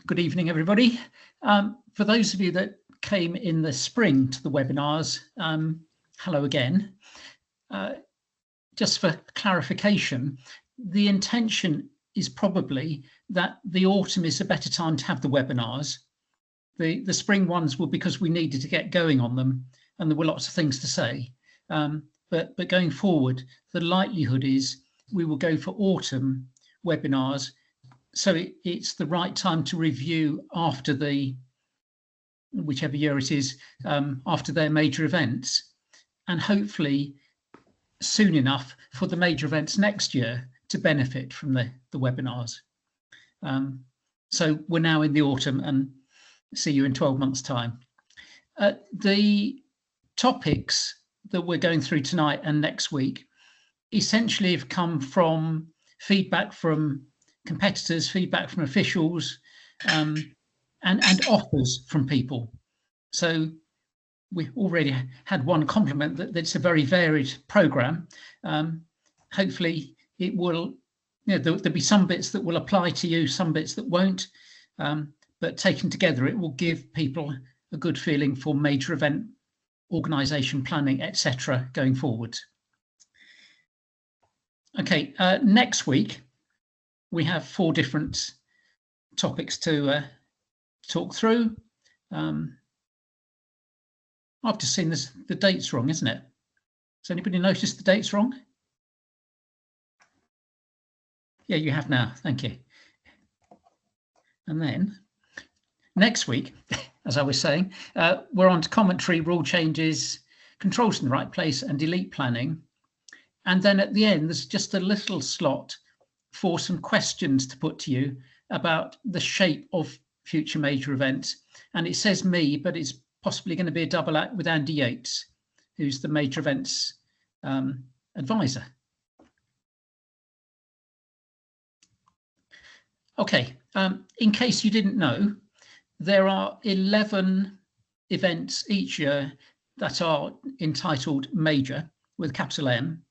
Good evening, everybody. For those of you that came in the spring to the webinars, hello again. Just for clarification, the intention is probably that the autumn is a better time to have the webinars. The spring ones were because we needed to get going on them and there were lots of things to say. But going forward, the likelihood is we will go for autumn webinars. So it's the right time to review after whichever year it is, after their major events, and hopefully soon enough for the major events next year to benefit from the webinars. So we're now in the autumn and see you in 12 months' time. The topics that we're going through tonight and next week essentially have come from feedback from competitors, feedback from officials, and offers from people. So we already had one compliment that it's a very varied programme. Hopefully it will, there'll be some bits that will apply to you, some bits that won't, but taken together it will give people a good feeling for major event organisation planning, etc. going forward. Okay, next week we have 4 different topics to talk through. I've just seen the dates wrong, isn't it? Has anybody noticed the dates wrong? Yeah, you have now. Thank you. And then next week, as I was saying, we're on to commentary, rule changes, controls in the right place, and elite planning. And then at the end, there's just a little slot for some questions to put to you about the shape of future major events. And it says me, but it's possibly going to be a double act with Andy Yates, who's the major events advisor. Okay, in case you didn't know, there are 11 events each year that are entitled major with capital M.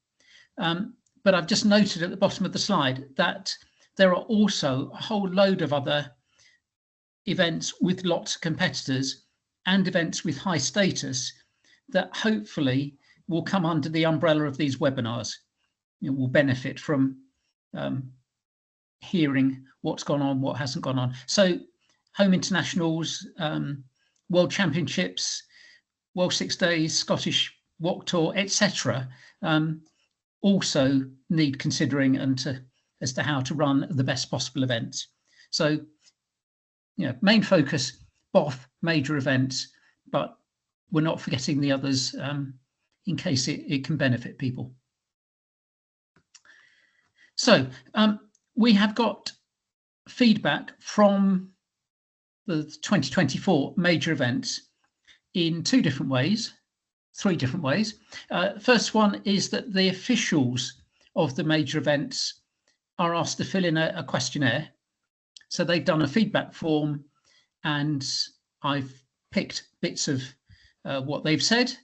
But I've just noted at the bottom of the slide that there are also a whole load of other events with lots of competitors and events with high status that hopefully will come under the umbrella of these webinars. Will benefit from hearing what's gone on, what hasn't gone on. So home internationals, world championships, World 6 Days, Scottish Walk Tour, etc. Also need considering as to how to run the best possible events. So, main focus, BOF, major events, but we're not forgetting the others in case it can benefit people. So we have got feedback from the 2024 major events in 3 different ways. First one is that the officials of the major events are asked to fill in a questionnaire. So they've done a feedback form and I've picked bits of what they've said.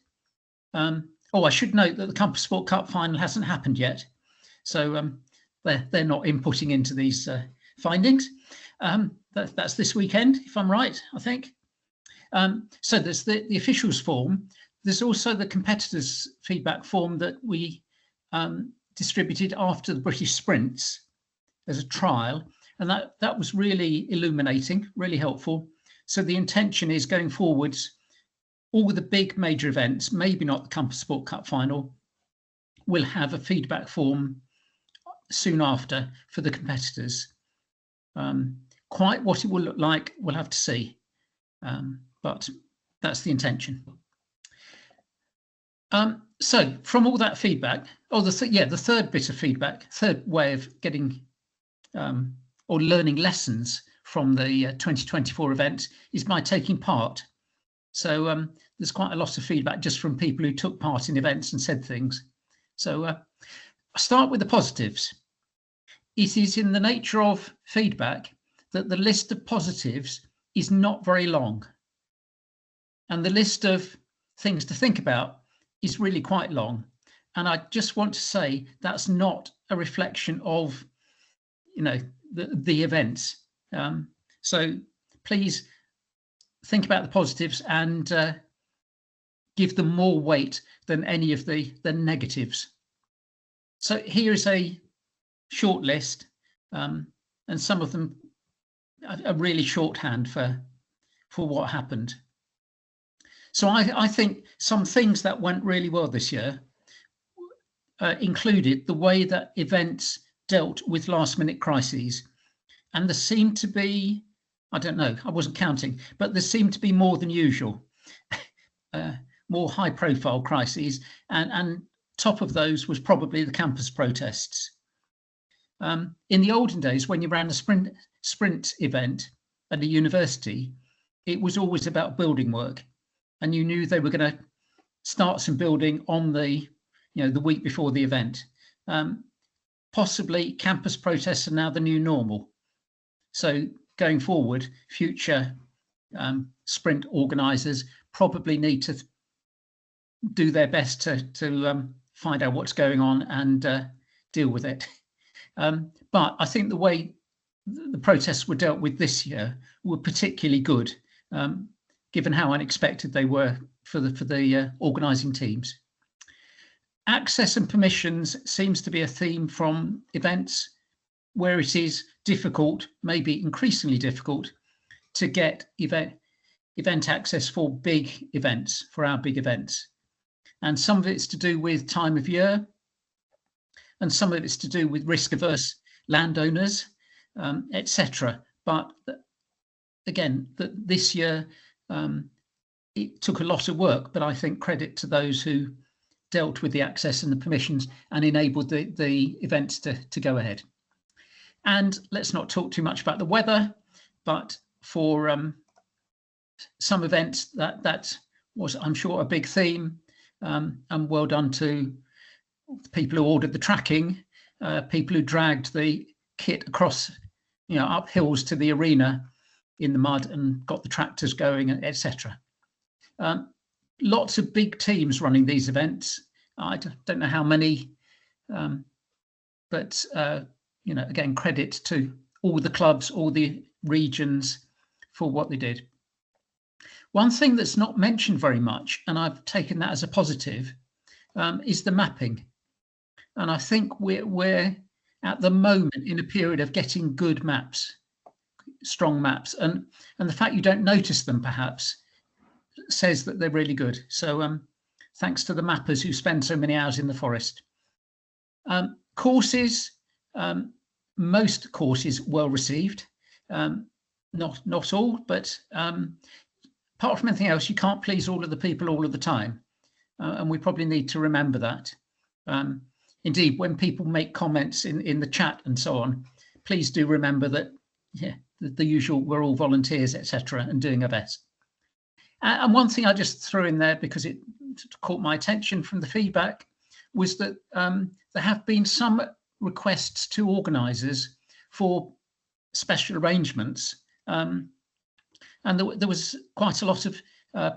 I should note that the Compass Sport Cup final hasn't happened yet. So they're not inputting into these findings. That's this weekend, if I'm right, I think. So there's the officials form. There's also the competitors feedback form that we distributed after the British Sprints as a trial. And that was really illuminating, really helpful. So the intention is going forwards, all the big major events, maybe not the Compass Sport Cup final, will have a feedback form soon after for the competitors. Quite what it will look like, we'll have to see. But that's the intention. So from all that feedback, the third bit of feedback, third way of getting or learning lessons from the 2024 event is by taking part. So there's quite a lot of feedback just from people who took part in events and said things. So I'll start with the positives. It is in the nature of feedback that the list of positives is not very long. And the list of things to think about is really quite long. And I just want to say that's not a reflection of, the events. So please think about the positives and give them more weight than any of the negatives. So here is a short list, and some of them are really shorthand for what happened. So I think some things that went really well this year included the way that events dealt with last-minute crises. And there seemed to be, I don't know, I wasn't counting, but there seemed to be more than usual, more high-profile crises. And top of those was probably the campus protests. In the olden days, when you ran a sprint event at a university, it was always about building work. And you knew they were going to start some building on the week before the event. Possibly campus protests are now the new normal. So going forward, future sprint organisers probably need to do their best to find out what's going on and deal with it. But I think the way the protests were dealt with this year were particularly good, given how unexpected they were for the organising teams. Access and permissions seems to be a theme from events where it is difficult, maybe increasingly difficult, to get event access for big events, for our big events. And some of it's to do with time of year, and some of it's to do with risk-averse landowners, etc. But again, this year it took a lot of work, but I think credit to those who dealt with the access and the permissions and enabled the events to go ahead. And let's not talk too much about the weather, but for some events that was, I'm sure, a big theme, and well done to the people who ordered the tracking, people who dragged the kit across, up hills to the arena in the mud and got the tractors going, etc. Lots of big teams running these events. I don't know how many, but again, credit to all the clubs, all the regions for what they did. One thing that's not mentioned very much, and I've taken that as a positive, is the mapping. And I think we're at the moment in a period of getting good maps, strong maps, and the fact you don't notice them perhaps says that they're really good. So thanks to the mappers who spend so many hours in the forest. Courses, most courses well received, not all, but apart from anything else, you can't please all of the people all of the time, and we probably need to remember that. Indeed, when people make comments in the chat and so on, please do remember that the usual, we're all volunteers, etc., and doing our best. And one thing I just threw in there because it caught my attention from the feedback was that there have been some requests to organisers for special arrangements, and there was quite a lot of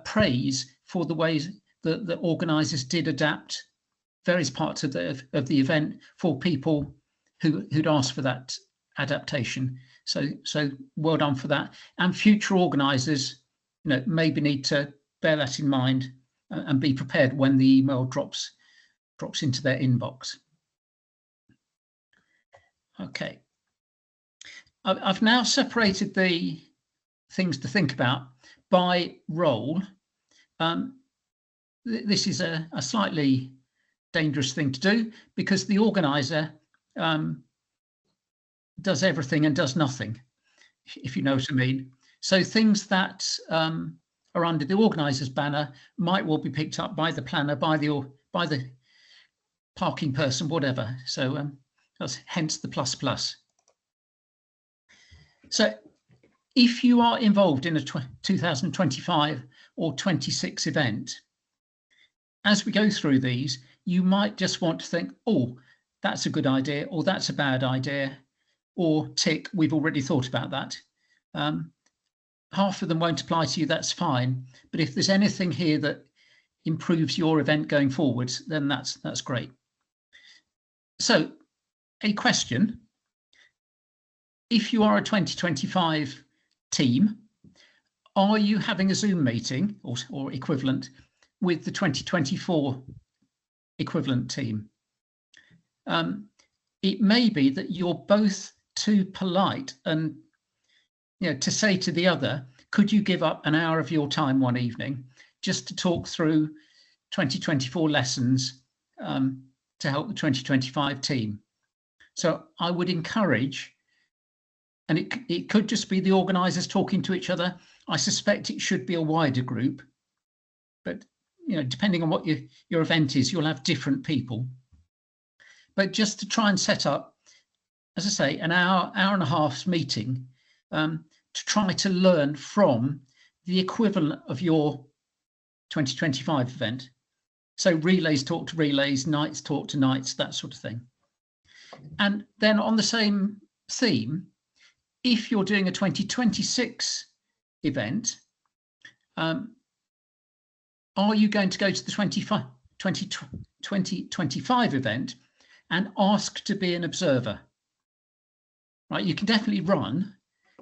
praise for the ways that the organisers did adapt various parts of the event for people who'd asked for that adaptation. So well done for that. And future organisers, maybe need to bear that in mind and be prepared when the email drops into their inbox. Okay. I've now separated the things to think about by role. This is a slightly dangerous thing to do because the organizer does everything and does nothing, if you know what I mean. So things that are under the organizer's banner might well be picked up by the planner, by the parking person, whatever. So that's hence the plus. So if you are involved in a 2025 or 26 event, as we go through these, you might just want to think, oh, that's a good idea, or that's a bad idea, or tick, we've already thought about that. Half of them won't apply to you, that's fine. But if there's anything here that improves your event going forwards, then that's great. So a question: if you are a 2025 team are you having a Zoom meeting or equivalent with the 2024 equivalent team? It may be that you're both too polite and to say to the other, could you give up an hour of your time one evening just to talk through 2024 lessons to help the 2025 team? So I would encourage, and it could just be the organisers talking to each other. I suspect it should be a wider group, but depending on what your event is, you'll have different people. But just to try and set up, as I say, an hour and a half's meeting to try to learn from the equivalent of your 2025 event. So relays talk to relays, nights talk to nights, that sort of thing. And then on the same theme, if you're doing a 2026 event, are you going to go to the 2025 event and ask to be an observer? Right, you can definitely run,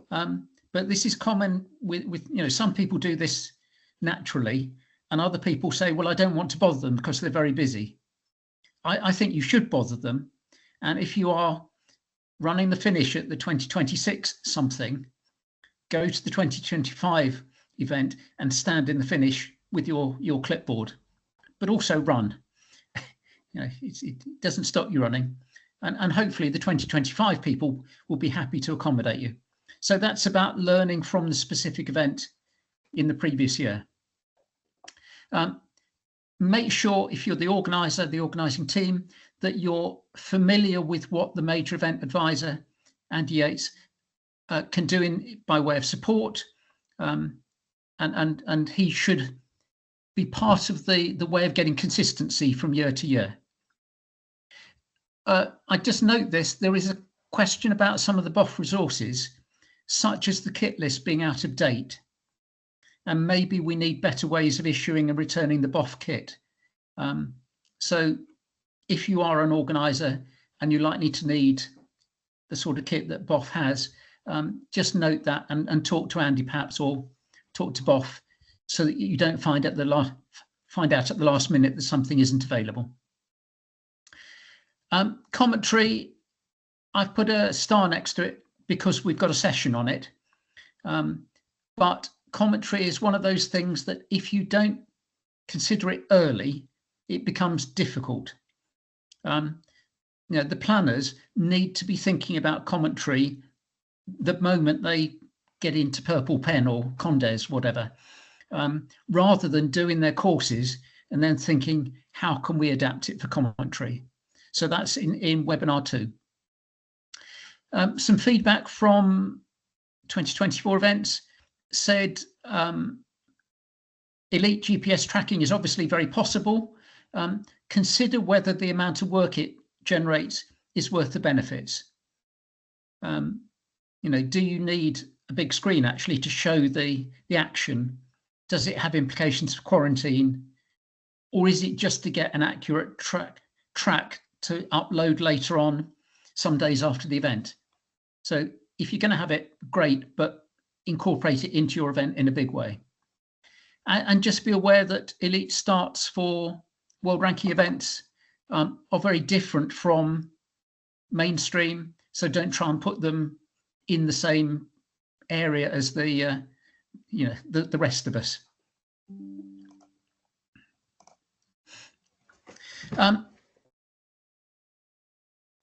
but this is common with some people do this naturally, and other people say, well, I don't want to bother them because they're very busy. I think you should bother them, and if you are running the finish at the 2026 something, go to the 2025 event and stand in the finish with your clipboard, but also run. It doesn't stop you running, and hopefully the 2025 people will be happy to accommodate you. So that's about learning from the specific event in the previous year. Make sure, if you're the organizer, the organising team, that you're familiar with what the major event advisor, Andy Yates, can do by way of support, and he should be part of the way of getting consistency from year to year. I just note this, there is a question about some of the BOF resources, such as the kit list being out of date. And maybe we need better ways of issuing and returning the BOF kit. So if you are an organizer and you're likely to need the sort of kit that BOF has, just note that and talk to Andy perhaps, or talk to BOF, so that you don't find out at the last minute that something isn't available. Commentary, I've put a star next to it because we've got a session on it. But commentary is one of those things that if you don't consider it early, it becomes difficult. The planners need to be thinking about commentary the moment they get into Purple Pen or Condes, whatever, rather than doing their courses and then thinking, how can we adapt it for commentary? So that's in webinar 2. Some feedback from 2024 events said elite GPS tracking is obviously very possible. Consider whether the amount of work it generates is worth the benefits. Do you need a big screen actually to show the action? Does it have implications for quarantine? Or is it just to get an accurate track to upload later on, some days after the event? So if you're going to have it, great, but incorporate it into your event in a big way. And just be aware that elite starts for world ranking events are very different from mainstream. So don't try and put them in the same area as the rest of us.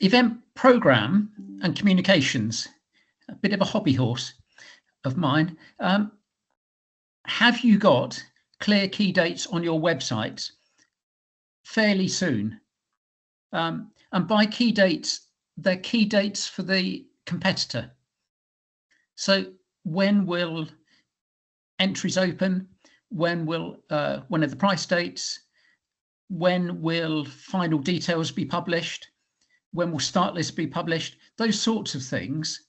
Event program and communications, a bit of a hobby horse of mine. Have you got clear key dates on your website fairly soon? And by key dates, they're key dates for the competitor. So when will entries open? When are the price dates? When will final details be published? When will start lists be published? Those sorts of things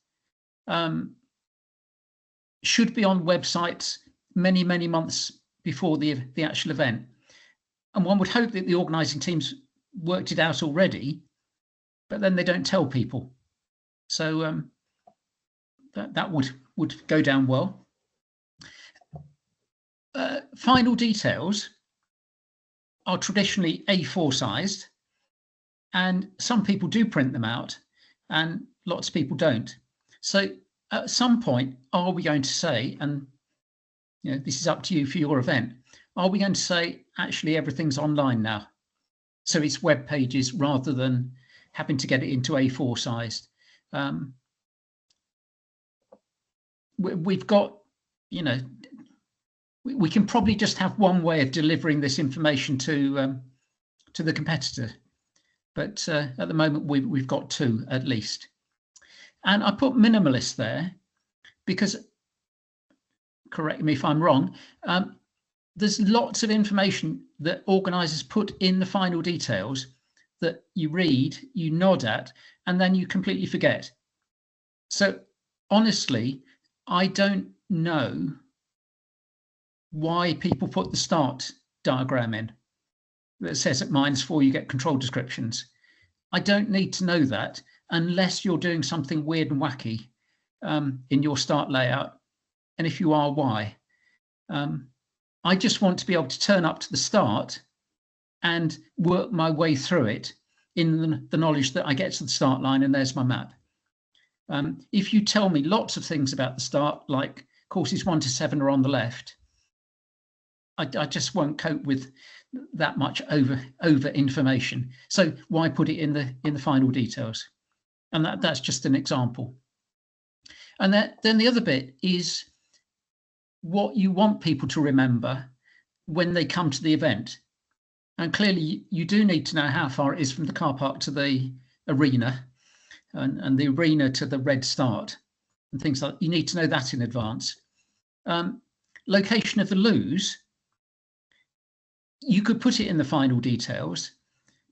should be on websites many, many months before the actual event. And one would hope that the organising teams worked it out already, but then they don't tell people. So that would go down well. Final details are traditionally A4 sized, and some people do print them out and lots of people don't. So at some point, are we going to say, and this is up to you for your event, are we going to say actually everything's online now? So it's web pages rather than having to get it into A4 sized. We've got, we can probably just have one way of delivering this information to the competitor, but at the moment we've got two at least. And I put minimalist there because, correct me if I'm wrong, there's lots of information that organisers put in the final details that you read, you nod at, and then you completely forget. So honestly, I don't know why people put the start diagram in that says at -4 you get control descriptions. I don't need to know that unless you're doing something weird and wacky in your start layout. And if you are, why? I just want to be able to turn up to the start and work my way through it in the knowledge that I get to the start line and there's my map. If you tell me lots of things about the start, like courses 1 to 7 are on the left, I just won't cope with that much over information. So why put it in the final details? And that's just an example. And then the other bit is what you want people to remember when they come to the event. And clearly you do need to know how far it is from the car park to the arena and the arena to the red start and things like that. You need to know that in advance. Location of the loos, you could put it in the final details,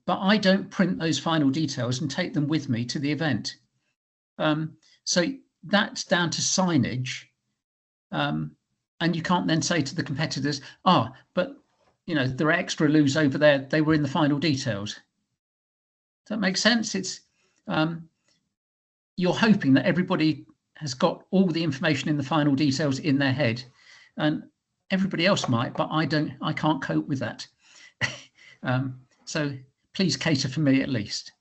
but I don't print those final details and take them with me to the event. So that's down to signage. And you can't then say to the competitors, but there are extra loos over there, they were in the final details. Does that make sense? It's you're hoping that everybody has got all the information in the final details in their head, and everybody else might, but I can't cope with that. So please cater for me at least.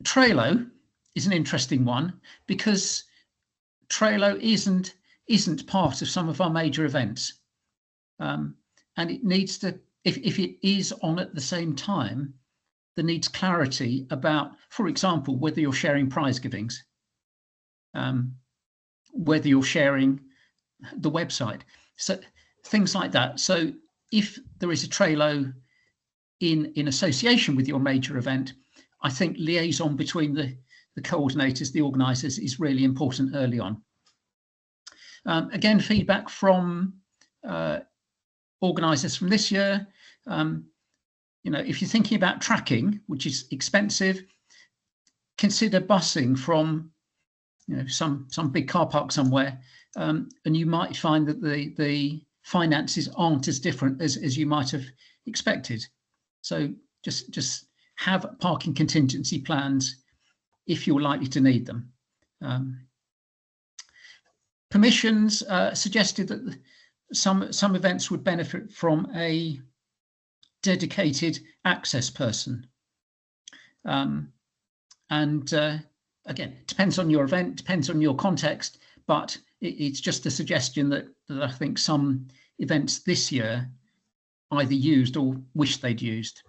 Trello is an interesting one because Trello isn't part of some of our major events, and it needs to, if it is on at the same time, there needs clarity about, for example, whether you're sharing prize givings, whether you're sharing the website, so things like that. So if there is a Trello in association with your major event, I think liaison between the coordinators, the organisers, is really important early on. Again, feedback from organisers from this year. If you're thinking about tracking, which is expensive, consider busing from some big car park somewhere, and you might find that the finances aren't as different as you might have expected. So just have parking contingency plans if you're likely to need them. Permissions suggested that some events would benefit from a dedicated access person. And again, it depends on your event, depends on your context, but it's just a suggestion that I think some events this year either used or wish they'd used.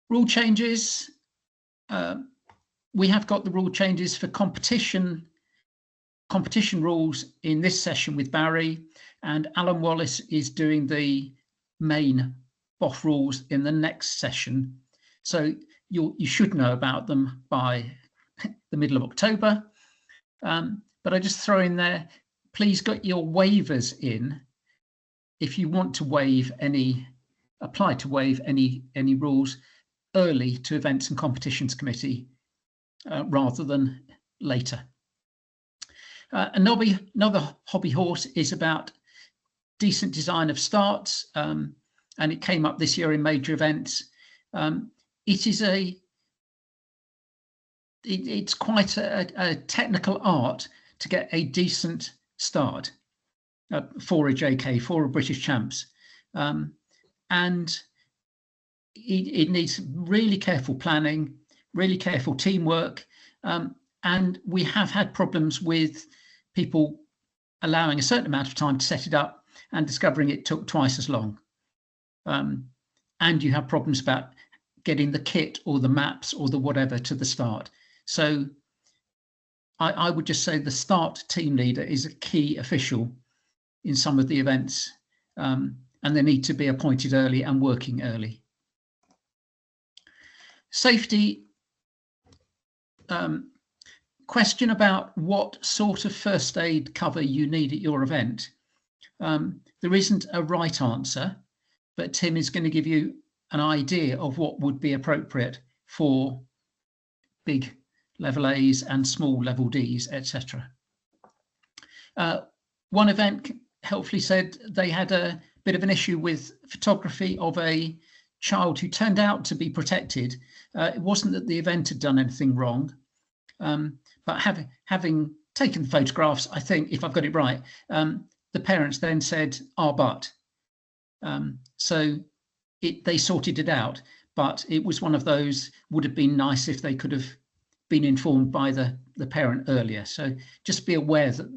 Rule changes. We have got the rule changes for competition rules in this session with Barry, and Alan Wallace is doing the main BOF rules in the next session. So you should know about them by the middle of October. But I just throw in there, please get your waivers in if you want to apply to waive any rules early to Events and Competitions Committee rather than later. Another hobby horse is about decent design of starts, and it came up this year in major events. It's quite a technical art to get a decent start for a JK, for a British Champs. And it needs really careful planning, really careful teamwork. And we have had problems with people allowing a certain amount of time to set it up and discovering it took twice as long. And you have problems about getting the kit or the maps or the whatever to the start. So I would just say the start team leader is a key official in some of the events, and they need to be appointed early and working early. Safety. Question about what sort of first aid cover you need at your event. There isn't a right answer, but Tim is going to give you an idea of what would be appropriate for big level A's and small level D's, etc. One event helpfully said they had a bit of an issue with photography of a child who turned out to be protected. It wasn't that the event had done anything wrong, but having taken the photographs, I think, if I've got it right, the parents then said, but. So they sorted it out, but it was one of those, would have been nice if they could have been informed by the parent earlier. So just be aware that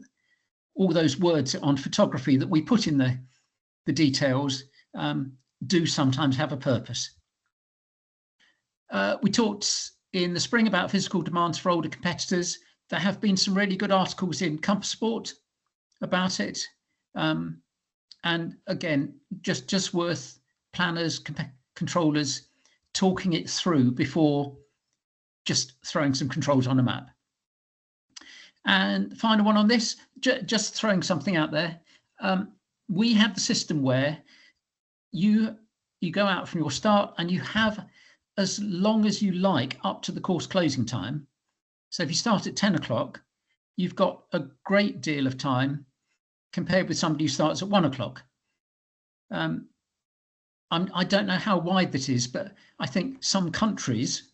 all those words on photography that we put in the details do sometimes have a purpose. We talked in the spring about physical demands for older competitors. There have been some really good articles in Compass Sport about it. And again, just worth planners, controllers talking it through before just throwing some controls on a map. And the final one on this, just throwing something out there. We have the system where you go out from your start and you have as long as you like up to the course closing time. So if you start at 10 o'clock, you've got a great deal of time compared with somebody who starts at 1 o'clock. I don't know how wide that is, but I think some countries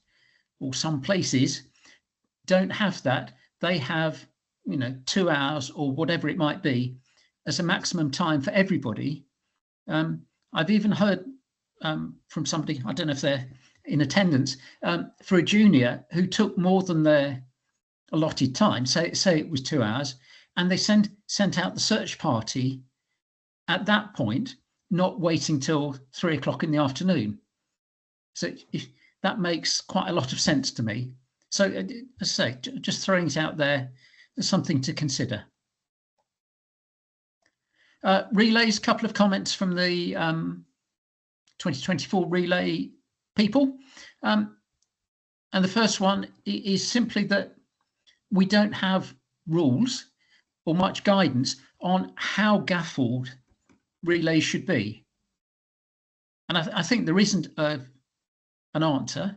or some places don't have that. They have, 2 hours or whatever it might be as a maximum time for everybody. I've even heard from somebody, I don't know if they're in attendance, for a junior who took more than their allotted time, say it was 2 hours, and they sent out the search party at that point, not waiting till 3 o'clock in the afternoon. So that makes quite a lot of sense to me. So as I say, just throwing it out there as something to consider. Relays, couple of comments from the 2024 relay people. And the first one is simply that we don't have rules or much guidance on how gaffled relays should be. And I think there isn't an answer,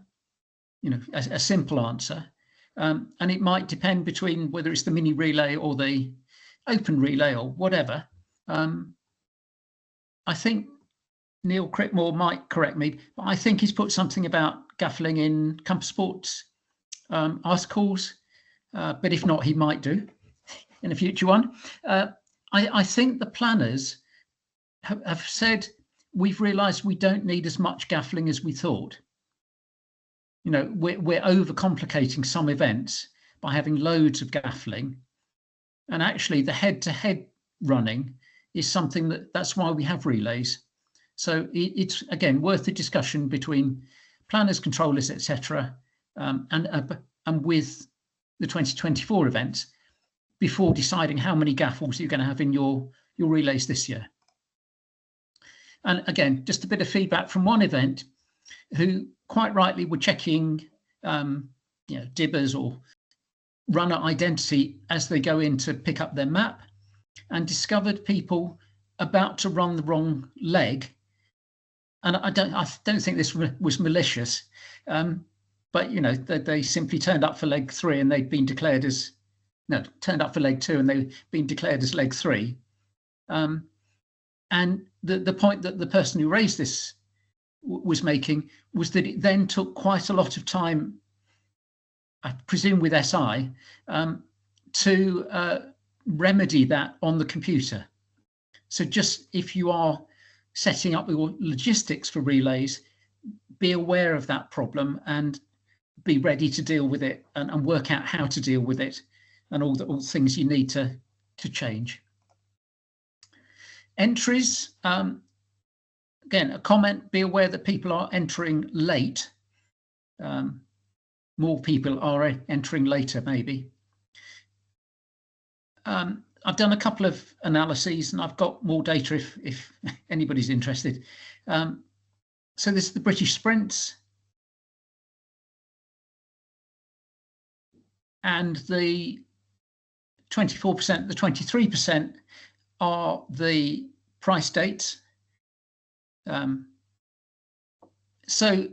a simple answer. And it might depend between whether it's the mini relay or the open relay or whatever. I think Neil Crickmore might correct me, but I think he's put something about gaffling in Compass Sports articles, but if not, he might do in a future one. I think the planners have said, we've realised we don't need as much gaffling as we thought. We're overcomplicating some events by having loads of gaffling, and actually the head-to-head running is something that's why we have relays. So it's again worth the discussion between planners, controllers, etc., and with the 2024 events before deciding how many gaffles you're going to have in your relays this year. And again, just a bit of feedback from one event who quite rightly were checking dibbers or runner identity as they go in to pick up their map, and discovered people about to run the wrong leg. And I don't think this was malicious, but they simply turned up for leg 3 and they'd been declared as turned up for leg 2 and they'd been declared as leg 3. And the point that the person who raised this was making was that it then took quite a lot of time, I presume with SI, to remedy that on the computer. So just if you are setting up your logistics for relays, be aware of that problem and be ready to deal with it and work out how to deal with it and all the things you need to change. Entries, again, a comment, be aware that people are entering late. More people are entering later, maybe. I've done a couple of analyses and I've got more data if anybody's interested. So this is the British sprints. And the 24%, the 23% are the price dates. So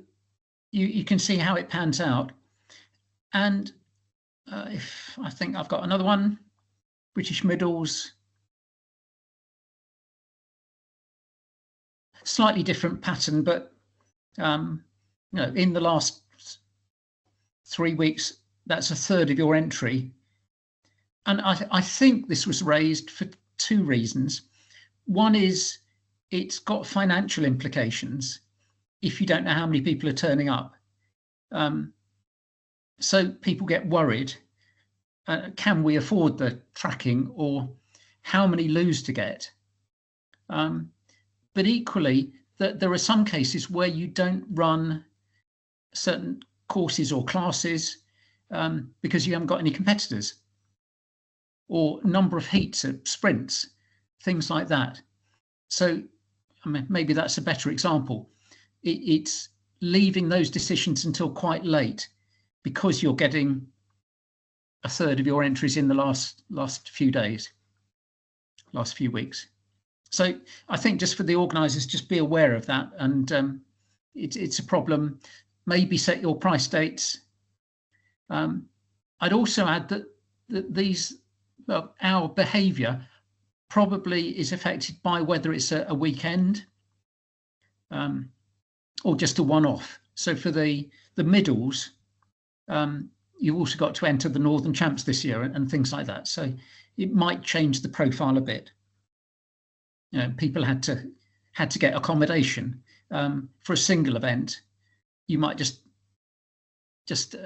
you can see how it pans out. And if I think I've got another one, British middles, slightly different pattern, but you know, in the last 3 weeks, that's a third of your entry. And I think this was raised for two reasons. One is it's got financial implications if you don't know how many people are turning up. So people get worried. Can we afford the tracking, or how many lose to get? But equally, there are some cases where you don't run certain courses or classes because you haven't got any competitors, or number of heats of sprints, things like that. So I mean, maybe that's a better example. It's leaving those decisions until quite late because you're getting a third of your entries in the last few days, last few weeks. So I think just for the organisers, just be aware of that, and it's a problem. Maybe set your price dates. I'd also add that these, well, our behaviour probably is affected by whether it's a weekend or just a one-off. So for the middles, you've also got to enter the Northern Champs this year and things like that. So it might change the profile a bit. You know, people had to get accommodation for a single event. You might just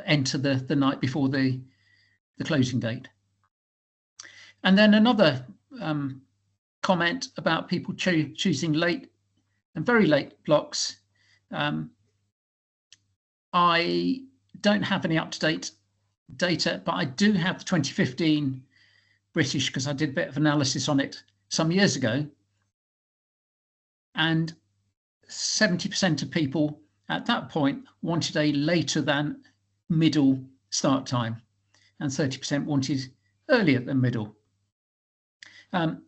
enter the night before the closing date. And then another comment about people choosing late and very late blocks. I don't have any up-to-date data, but I do have the 2015 British because I did a bit of analysis on it some years ago. And 70% of people at that point wanted a later than middle start time, and 30% wanted earlier than middle.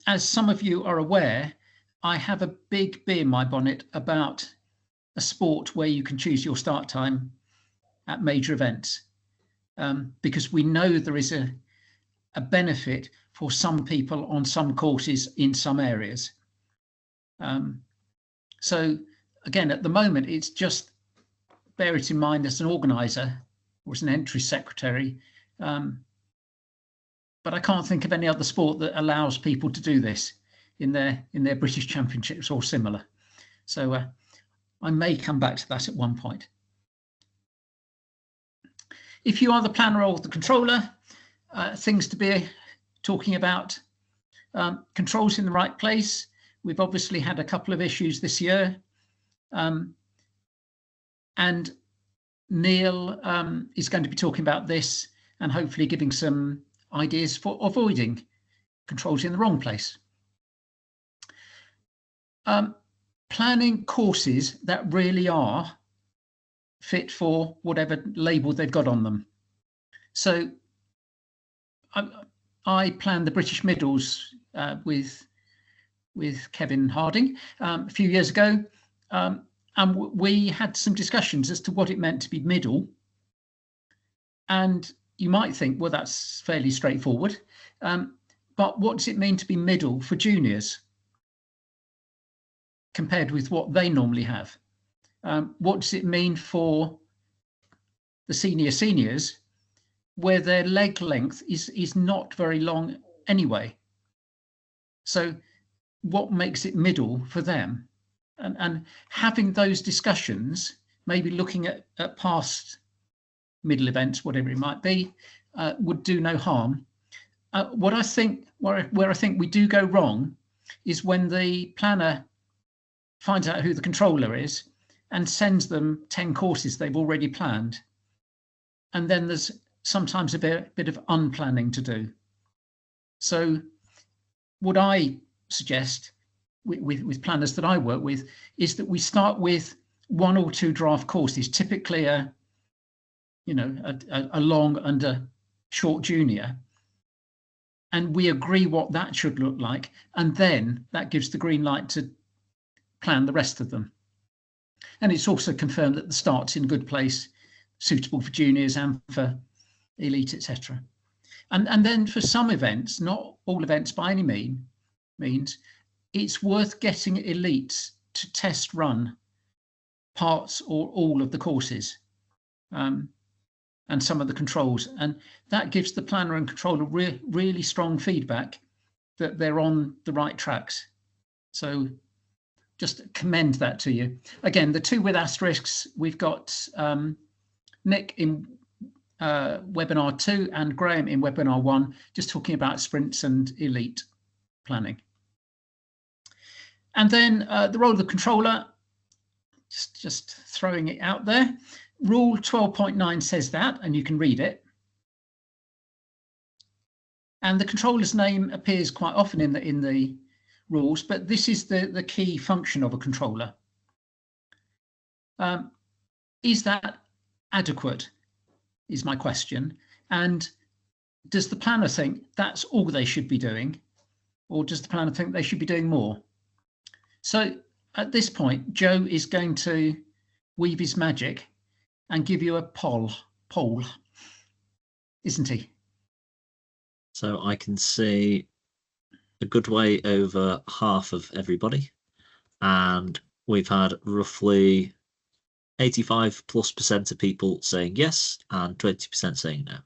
As some of you are aware, I have a big bee in my bonnet about a sport where you can choose your start time at major events, because we know there is a benefit for some people on some courses in some areas. So again, at the moment, it's just bear it in mind as an organizer or as an entry secretary. But I can't think of any other sport that allows people to do this in their British Championships or similar. So I may come back to that at one point. If you are the planner or the controller, things to be talking about. Controls in the right place. We've obviously had a couple of issues this year. And Neil is going to be talking about this and hopefully giving some ideas for avoiding controls in the wrong place. Planning courses that really are fit for whatever label they've got on them. So I planned the British Middles with Kevin Harding a few years ago, and we had some discussions as to what it meant to be middle. And you might think, well, that's fairly straightforward, but what does it mean to be middle for juniors compared with what they normally have? What does it mean for the seniors where their leg length is not very long anyway. So what makes it middle for them? And having those discussions, maybe looking at past middle events, whatever it might be, would do no harm. What I think, where I think we do go wrong, is when the planner finds out who the controller is and sends them 10 courses they've already planned, and then there's sometimes a bit of unplanning to do. So what I suggest with planners that I work with is that we start with 1 or 2 draft courses, typically a long and a short junior, and we agree what that should look like, and then that gives the green light to plan the rest of them. And it's also confirmed that the start's in a good place, suitable for juniors and for elite, etc. And then for some events, not all events by any means, it's worth getting elites to test run parts or all of the courses and some of the controls. And that gives the planner and controller really strong feedback that they're on the right tracks. So just commend that to you. Again, the 2 with asterisks, we've got Nick in webinar 2 and Graeme in webinar 1, just talking about sprints and elite planning. And then the role of the controller, just throwing it out there. Rule 12.9 says that, and you can read it. And the controller's name appears quite often in the rules, but this is the key function of a controller. Is that adequate, is my question. And does the planner think that's all they should be doing? Or does the planner think they should be doing more? So at this point, Joe is going to weave his magic and give you a poll, isn't he? So I can see a good way over half of everybody, and we've had roughly 85+% of people saying yes and 20% saying no.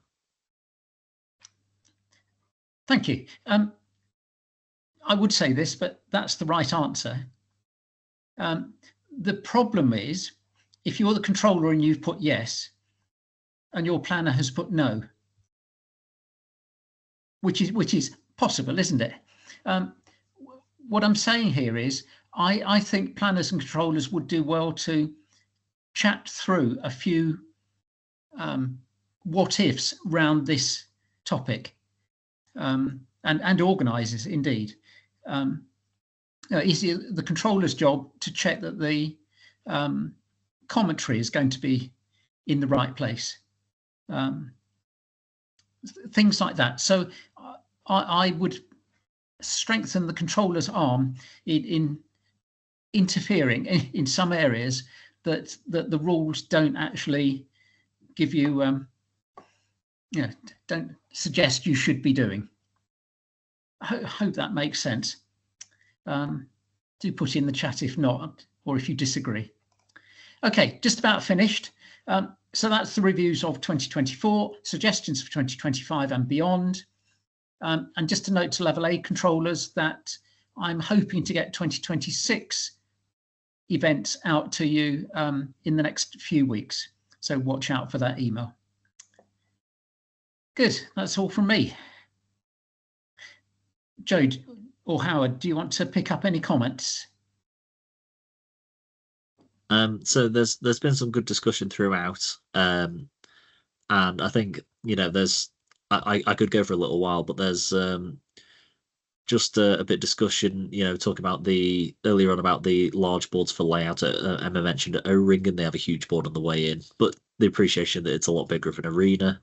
Thank you. I would say this, but that's the right answer. The problem is, if you're the controller and you've put yes, and your planner has put no, which is possible, isn't it? What I'm saying here is, I think planners and controllers would do well to chat through a few what ifs around this topic, and organisers indeed. It's the controller's job to check that the commentary is going to be in the right place. Things like that. So I would strengthen the controller's arm in interfering in some areas that the rules don't actually give you, don't suggest you should be doing. I hope that makes sense. Do put in the chat if not, or if you disagree. Okay, just about finished. So that's the reviews of 2024, suggestions for 2025 and beyond. And just a note to level A controllers that I'm hoping to get 2026 events out to you in the next few weeks. So watch out for that email. Good, that's all from me. Joe or Howard, do you want to pick up any comments? So there's been some good discussion throughout, and I think there's I could go for a little while, but there's just a bit of discussion, talking about earlier on about the large boards for layout. Emma mentioned at O-Ring, and they have a huge board on the way in, but the appreciation that it's a lot bigger of an arena.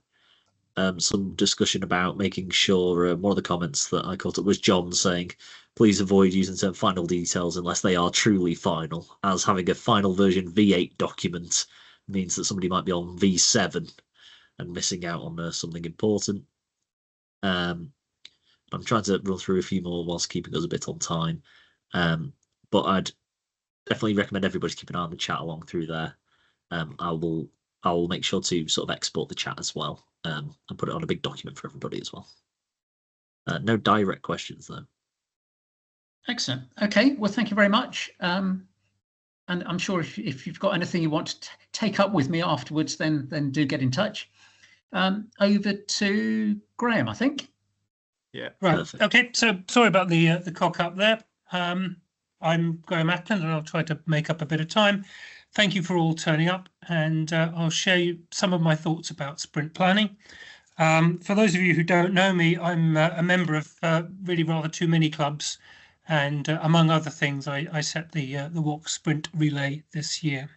Some discussion about making sure, one of the comments that I caught up was John saying, please avoid using some final details unless they are truly final, as having a final version V8 document means that somebody might be on V7 and missing out on something important. I'm trying to run through a few more whilst keeping us a bit on time, but I'd definitely recommend everybody keep an eye on the chat along through there. I will make sure to sort of export the chat as well, and put it on a big document for everybody as well. No direct questions though. Excellent. Okay, well, thank you very much. And I'm sure if you've got anything you want to take up with me afterwards, then do get in touch. Over to Graeme, I think. Yeah. Right. Perfect. Okay. So sorry about the cock up there. I'm Graeme Ackland, and I'll try to make up a bit of time. Thank you for all turning up, and I'll share you some of my thoughts about sprint planning. For those of you who don't know me, I'm a member of really rather too many clubs, and among other things, I set the walk sprint relay this year.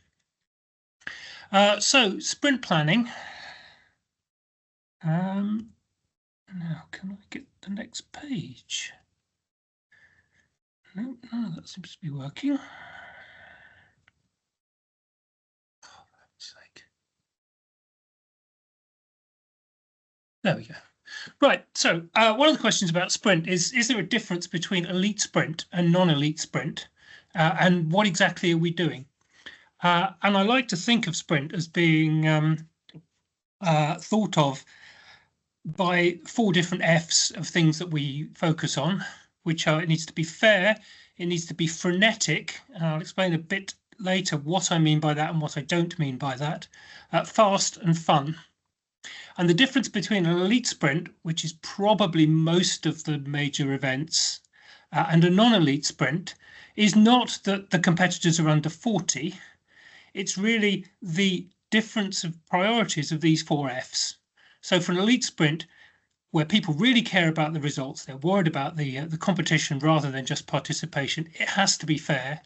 So sprint planning. Now, can I get the next page? No, that seems to be working. Oh, for God's sake. There we go. Right, so one of the questions about sprint is there a difference between elite sprint and non-elite sprint? And what exactly are we doing? And I like to think of sprint as being thought of by 4 different Fs of things that we focus on, which are: it needs to be fair, it needs to be frenetic, and I'll explain a bit later what I mean by that and what I don't mean by that, fast and fun. And the difference between an elite sprint, which is probably most of the major events, and a non-elite sprint is not that the competitors are under 40, it's really the difference of priorities of these 4 Fs. So for an elite sprint, where people really care about the results, they're worried about the competition rather than just participation, it has to be fair.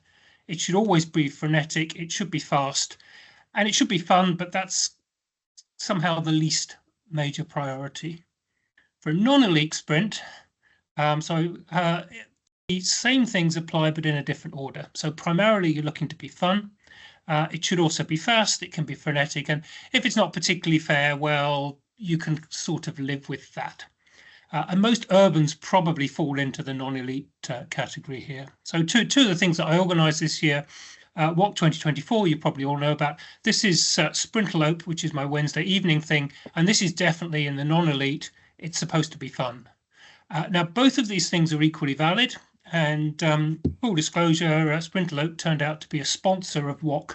It should always be frenetic. It should be fast, and it should be fun, but that's somehow the least major priority. For a non-elite sprint, the same things apply, but in a different order. So primarily you're looking to be fun. It should also be fast. It can be frenetic. And if it's not particularly fair, well, you can sort of live with that. And most urbans probably fall into the non-elite category here. So two of the things that I organised this year, Walk 2024, you probably all know about. This is Sprinterlope, which is my Wednesday evening thing. And this is definitely in the non-elite. It's supposed to be fun. Now, both of these things are equally valid. And full disclosure, Sprinterlope turned out to be a sponsor of WOC.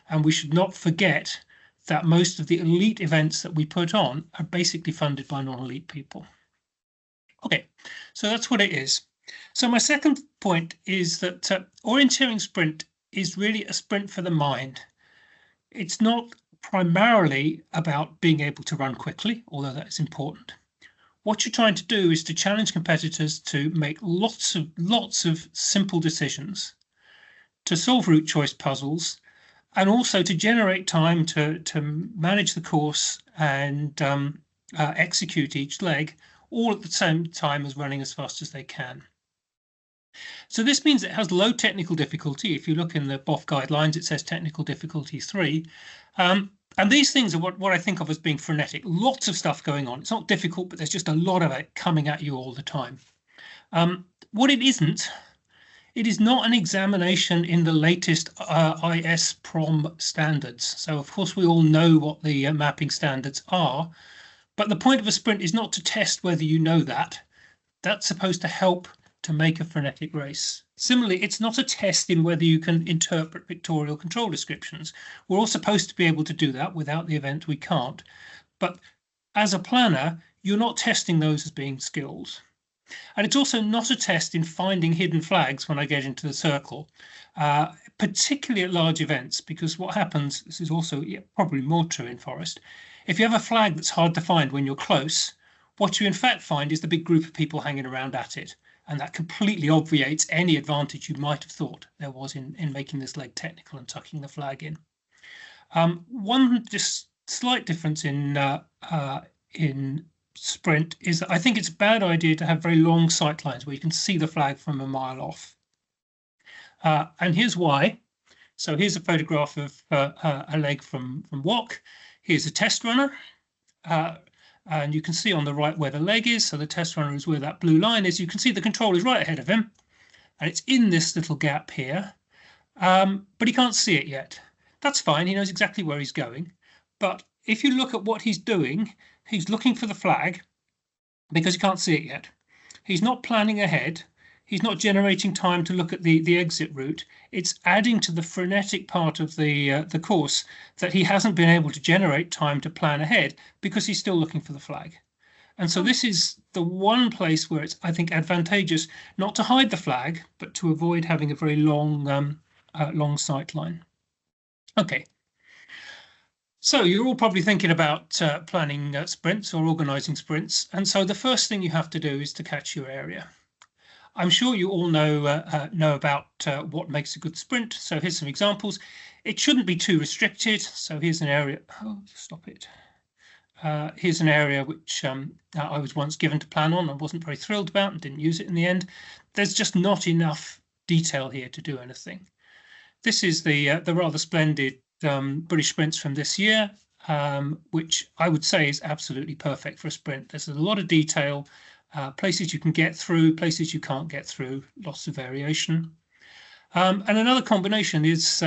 And we should not forget that most of the elite events that we put on are basically funded by non-elite people. Okay, so that's what it is. So my second point is that orienteering sprint is really a sprint for the mind. It's not primarily about being able to run quickly, although that is important. What you're trying to do is to challenge competitors to make lots of simple decisions, to solve route choice puzzles, and also to generate time to manage the course and execute each leg, all at the same time as running as fast as they can. So this means it has low technical difficulty. If you look in the BOF guidelines, it says technical difficulty 3. And these things are what I think of as being frenetic. Lots of stuff going on. It's not difficult, but there's just a lot of it coming at you all the time. What it isn't, it is not an examination in the latest IS Prom standards. So of course we all know what the mapping standards are, but the point of a sprint is not to test whether you know that. That's supposed to help to make a frenetic race. Similarly, it's not a test in whether you can interpret pictorial control descriptions. We're all supposed to be able to do that. Without the event, we can't. But as a planner, you're not testing those as being skills. And it's also not a test in finding hidden flags when I get into the circle, particularly at large events, because what happens, this is also probably more true in forest, if you have a flag that's hard to find when you're close, what you in fact find is the big group of people hanging around at it. And that completely obviates any advantage you might have thought there was in making this leg technical and tucking the flag in. One just slight difference in sprint is that I think it's a bad idea to have very long sight lines where you can see the flag from a mile off. And here's why. So here's a photograph of a leg from WOC. Here's a test runner. And you can see on the right where the leg is. So the test runner is where that blue line is. You can see the control is right ahead of him. And it's in this little gap here. But he can't see it yet. That's fine. He knows exactly where he's going. But if you look at what he's doing, he's looking for the flag because he can't see it yet. He's not planning ahead. He's not generating time to look at the exit route. It's adding to the frenetic part of the course that he hasn't been able to generate time to plan ahead because he's still looking for the flag. And so this is the one place where it's, I think, advantageous not to hide the flag, but to avoid having a very long sight line. Okay. So you're all probably thinking about planning sprints or organising sprints. And so the first thing you have to do is to catch your area. I'm sure you all know about what makes a good sprint. So here's some examples. It shouldn't be too restricted. So here's an area. Oh, stop it. Here's an area which I was once given to plan on. I wasn't very thrilled about and didn't use it in the end. There's just not enough detail here to do anything. This is the rather splendid British sprints from this year, which I would say is absolutely perfect for a sprint. There's a lot of detail, places you can get through, places you can't get through, lots of variation. And another combination is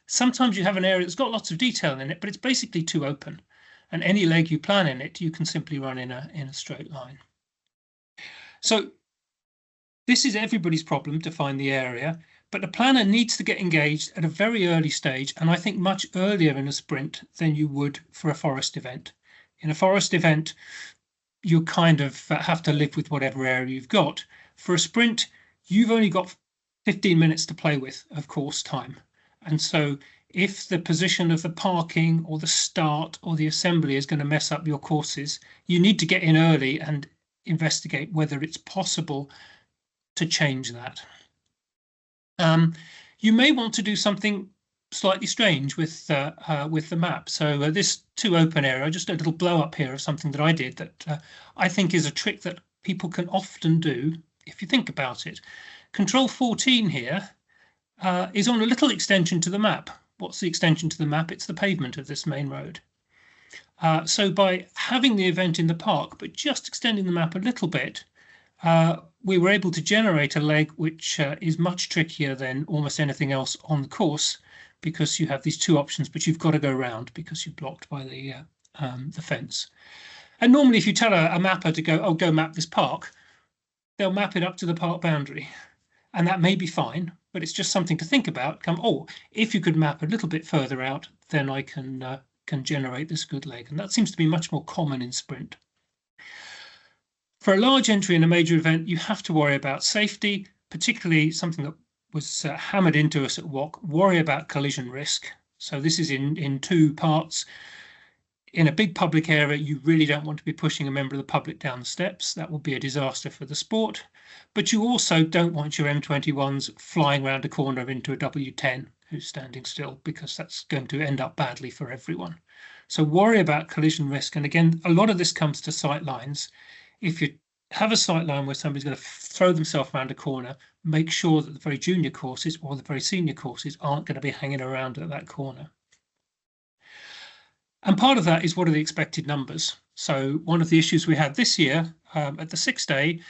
sometimes you have an area that's got lots of detail in it, but it's basically too open. And any leg you plan in it, you can simply run in a straight line. So this is everybody's problem to find the area, but the planner needs to get engaged at a very early stage, and I think much earlier in a sprint than you would for a forest event. In a forest event, you kind of have to live with whatever area you've got. For a sprint, you've only got 15 minutes to play with of course time. And so if the position of the parking or the start or the assembly is going to mess up your courses, you need to get in early and investigate whether it's possible to change that. You may want to do something slightly strange with the map. So this too open area, just a little blow up here of something that I did that I think is a trick that people can often do if you think about it. Control 14 here is on a little extension to the map. What's the extension to the map? It's the pavement of this main road. So by having the event in the park, but just extending the map a little bit, we were able to generate a leg which is much trickier than almost anything else on the course, because you have these two options, but you've got to go round because you're blocked by the fence. And normally if you tell a mapper to go, oh, go map this park, they'll map it up to the park boundary. And that may be fine, but it's just something to think about. Oh, if you could map a little bit further out, then I can generate this good leg. And that seems to be much more common in sprint. For a large entry in a major event, you have to worry about safety, particularly something that was hammered into us at WOC, worry about collision risk. So this is in two parts. In a big public area, you really don't want to be pushing a member of the public down the steps. That will be a disaster for the sport. But you also don't want your M21s flying around a corner into a W10 who's standing still, because that's going to end up badly for everyone. So worry about collision risk. And again, a lot of this comes to sight lines. If you have a sight line where somebody's going to throw themselves around a corner, make sure that the very junior courses or the very senior courses aren't going to be hanging around at that corner. And part of that is, what are the expected numbers? So one of the issues we had this year at the 6th day,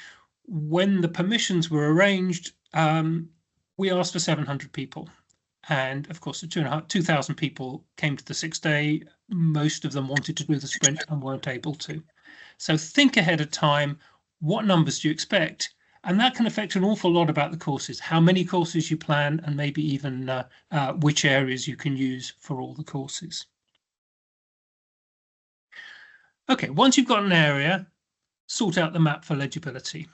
when the permissions were arranged, we asked for 700 people. And of course, the 2,000 people came to the 6th day. Most of them wanted to do the sprint and weren't able to. So think ahead of time, what numbers do you expect? And that can affect an awful lot about the courses, how many courses you plan, and maybe even which areas you can use for all the courses. Okay, once you've got an area, sort out the map for legibility.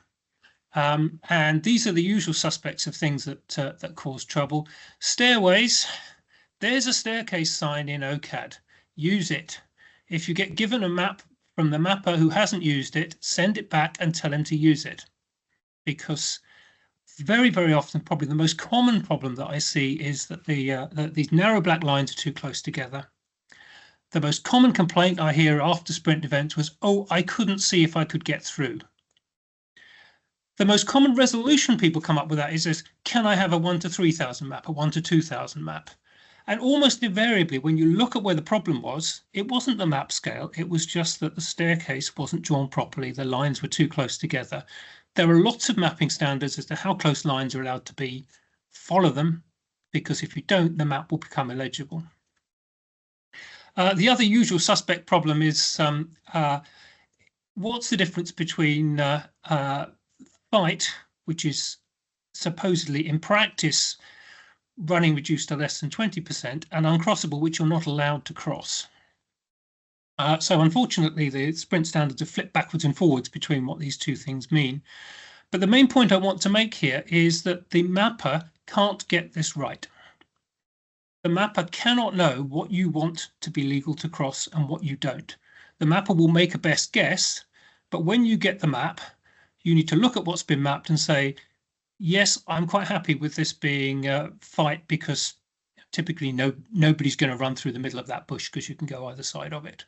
And these are the usual suspects of things that cause trouble. Stairways, there's a staircase sign in OCAD. Use it. If you get given a map from the mapper who hasn't used it, send it back and tell him to use it. Because very, very often, probably the most common problem that I see is that these narrow black lines are too close together. The most common complaint I hear after sprint events was, oh, I couldn't see if I could get through. The most common resolution people come up with that is, can I have a 1 to 3,000 map, a 1 to 2,000 map? And almost invariably, when you look at where the problem was, it wasn't the map scale. It was just that the staircase wasn't drawn properly. The lines were too close together. There are lots of mapping standards as to how close lines are allowed to be. Follow them, because if you don't, the map will become illegible. The other usual suspect problem is what's the difference between fight, which is supposedly in practice running reduced to less than 20%, and uncrossable, which you're not allowed to cross. So unfortunately, the sprint standards are flipped backwards and forwards between what these two things mean. But the main point I want to make here is that the mapper can't get this right. The mapper cannot know what you want to be legal to cross and what you don't. The mapper will make a best guess, but when you get the map, you need to look at what's been mapped and say, yes, I'm quite happy with this being a fight because typically nobody's going to run through the middle of that bush because you can go either side of it.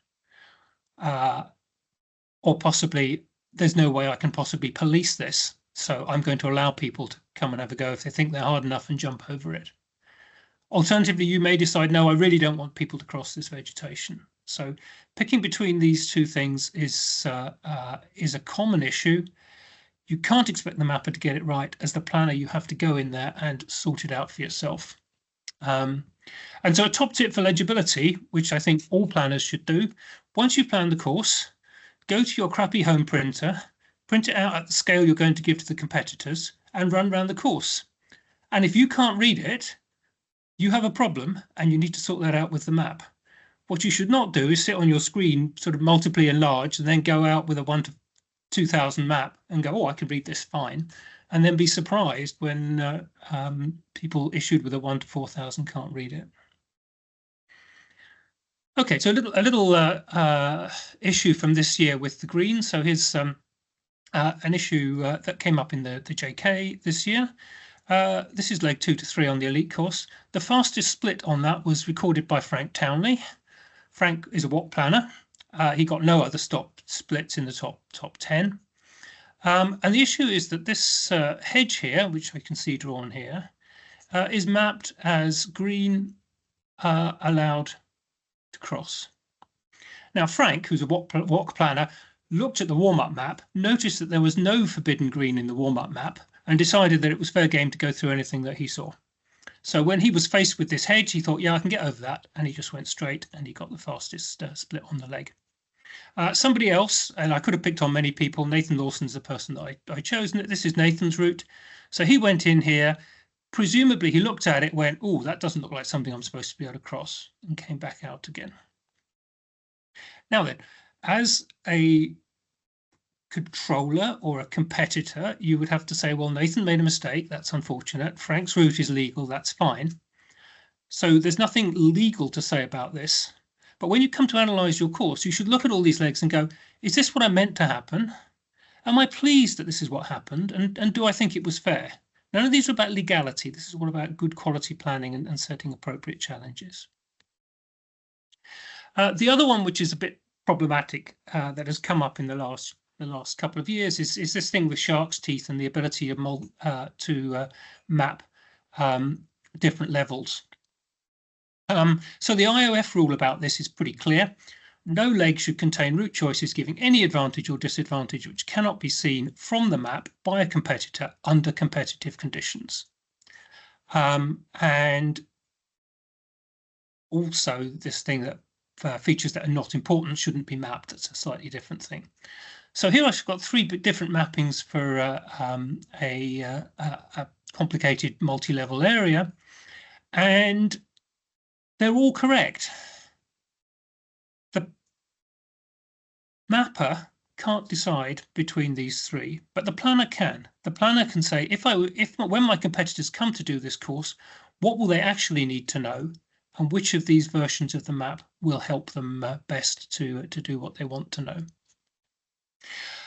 Or possibly there's no way I can possibly police this, so I'm going to allow people to come and have a go if they think they're hard enough and jump over it. Alternatively, you may decide, no, I really don't want people to cross this vegetation. So picking between these two things is a common issue. You can't expect the mapper to get it right. As the planner, you have to go in there and sort it out for yourself. And so a top tip for legibility, which I think all planners should do, once you've planned the course, go to your crappy home printer, print it out at the scale you're going to give to the competitors, and run around the course. And if you can't read it, you have a problem and you need to sort that out with the map. What you should not do is sit on your screen, sort of multiply enlarge, and then go out with a 1 to 2000 map and go, oh, I can read this fine, and then be surprised when people issued with a 1 to 4000 can't read it. Okay, so a little issue from this year with the green. So here's an issue that came up in the JK this year. This is leg 2 to 3 on the elite course. The fastest split on that was recorded by Frank Townley. Frank is a WOC planner. He got no other splits in the top 10. And the issue is that this hedge here, which I can see drawn here, is mapped as green allowed to cross. Now, Frank, who's a WOC planner, looked at the warm-up map, noticed that there was no forbidden green in the warm-up map, and decided that it was fair game to go through anything that he saw. So when he was faced with this hedge, he thought, yeah, I can get over that. And he just went straight and he got the fastest split on the leg. Somebody else, and I could have picked on many people, Nathan Lawson's the person that I chose. This is Nathan's route. So he went in here. Presumably he looked at it, went, oh, that doesn't look like something I'm supposed to be able to cross, and came back out again. Now then, as a controller or a competitor, you would have to say, well, Nathan made a mistake. That's unfortunate. Frank's route is legal. That's fine. So there's nothing legal to say about this. But when you come to analyze your course, you should look at all these legs and go, is this what I meant to happen? Am I pleased that this is what happened? And do I think it was fair? None of these are about legality. This is all about good quality planning and setting appropriate challenges. The other one, which is a bit problematic, that has come up in the last couple of years, is this thing with shark's teeth and the ability to map different levels. So the IOF rule about this is pretty clear. No leg should contain route choices giving any advantage or disadvantage which cannot be seen from the map by a competitor under competitive conditions. And also this thing that features that are not important shouldn't be mapped. That's a slightly different thing. So here I've got 3 different mappings for a complicated multi-level area, and they're all correct. The mapper can't decide between these 3, but the planner can. The planner can say, when my competitors come to do this course, what will they actually need to know, and which of these versions of the map will help them best to do what they want to know.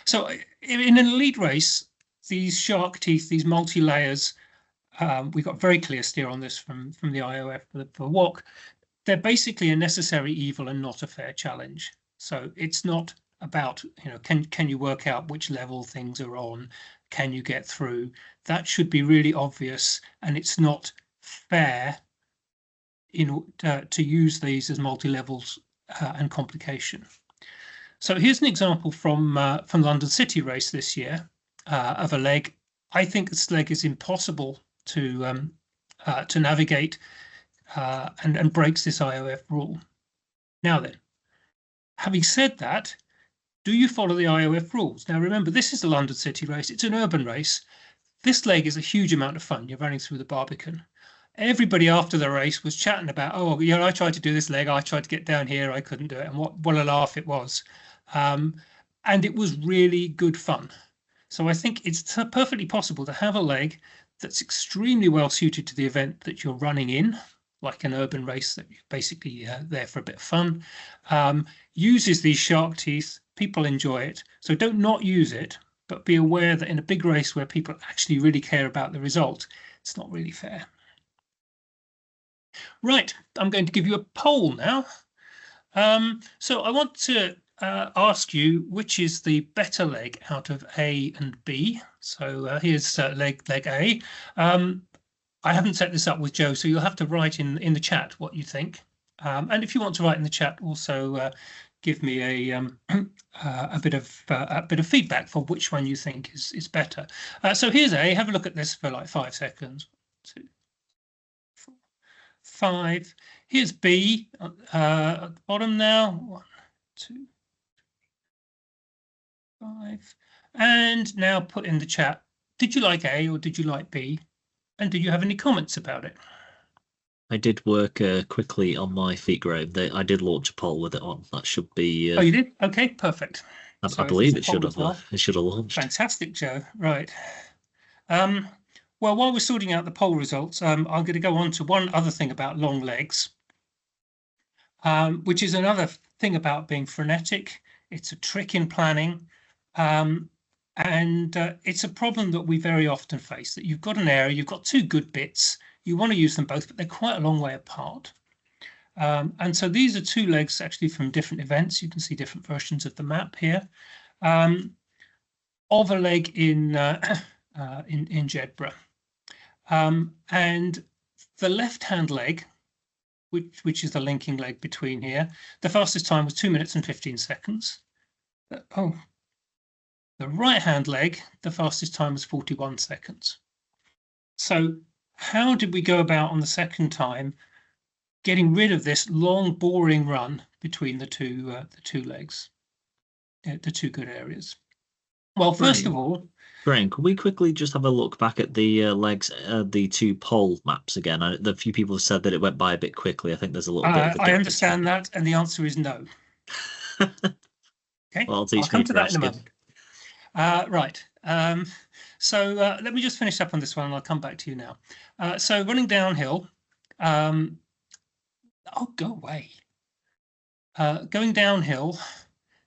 So in an elite race, these shark teeth, these multi-layers, we got very clear steer on this from the IOF for WOC. They're basically a necessary evil and not a fair challenge. So it's not about, can you work out which level things are on? Can you get through? That should be really obvious, and it's not fair to use these as multi-levels and complication. So here's an example from London City race this year of a leg. I think this leg is impossible to navigate and breaks this IOF rule. Now then, having said that, do you follow the IOF rules? Now, remember, this is the London City race. It's an urban race. This leg is a huge amount of fun. You're running through the Barbican. Everybody after the race was chatting about, oh, yeah, I tried to do this leg. I tried to get down here. I couldn't do it. And what a laugh it was. And it was really good fun. So I think it's perfectly possible to have a leg that's extremely well suited to the event that you're running in, like an urban race that you're basically there for a bit of fun, uses these shark teeth. People enjoy it. So don't not use it, but be aware that in a big race where people actually really care about the result, it's not really fair. Right, I'm going to give you a poll now. So I want to ask you which is the better leg out of A and B. So here's leg A. I haven't set this up with Joe, so you'll have to write in the chat what you think. And if you want to write in the chat, also give me a bit of feedback for which one you think is better. So here's A. Have a look at this for like 5 seconds. 2, 4, 5. Here's B at the bottom now. 1, 2, 5. And now put in the chat, did you like A or did you like B? And do you have any comments about it? I did work quickly on my feet, Graeme. I did launch a poll with it on. That should be. Oh, you did? Okay, perfect. I believe it should have. It should have launched. Fantastic, Joe. Right. Well, while we're sorting out the poll results, I'm going to go on to one other thing about long legs, which is another thing about being frenetic. It's a trick in planning. And it's a problem that we very often face, that you've got an area, you've got 2 good bits, you want to use them both, but they're quite a long way apart. And so these are 2 legs actually from different events. You can see different versions of the map here, of a leg in Jedburgh. And the left-hand leg, which is the linking leg between here, the fastest time was 2 minutes and 15 seconds. The right-hand leg, the fastest time was 41 seconds. So how did we go about on the second time getting rid of this long, boring run between the two legs, the 2 good areas? Well, first of all, Graeme, can we quickly just have a look back at the legs, the 2 pole maps again? The few people have said that it went by a bit quickly. I think there's a little bit of a I understand that, and the answer is no. Okay, well, I'll come to that in a moment. Right. So let me just finish up on this one and I'll come back to you now. So running downhill, oh, go away. Going downhill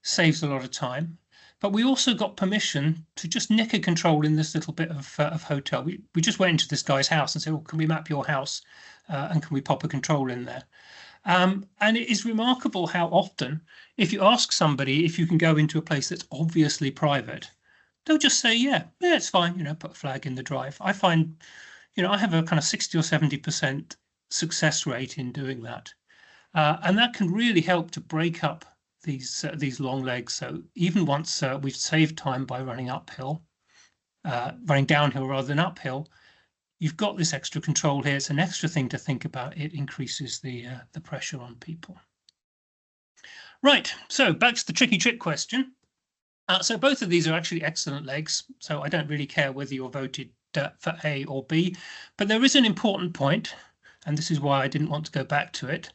saves a lot of time, but we also got permission to just nick a control in this little bit of hotel. We just went into this guy's house and said, oh, can we map your house? And can we pop a control in there? And it is remarkable how often, if you ask somebody if you can go into a place that's obviously private, they'll just say, yeah, it's fine, put a flag in the drive. I find, I have a kind of 60 or 70% success rate in doing that. And that can really help to break up these long legs. So even once we've saved time by running downhill rather than uphill, you've got this extra control here. It's an extra thing to think about. It increases the pressure on people. Right, so back to the tricky trick question. So both of these are actually excellent legs, so I don't really care whether you're voted for A or B, but there is an important point, and this is why I didn't want to go back to it.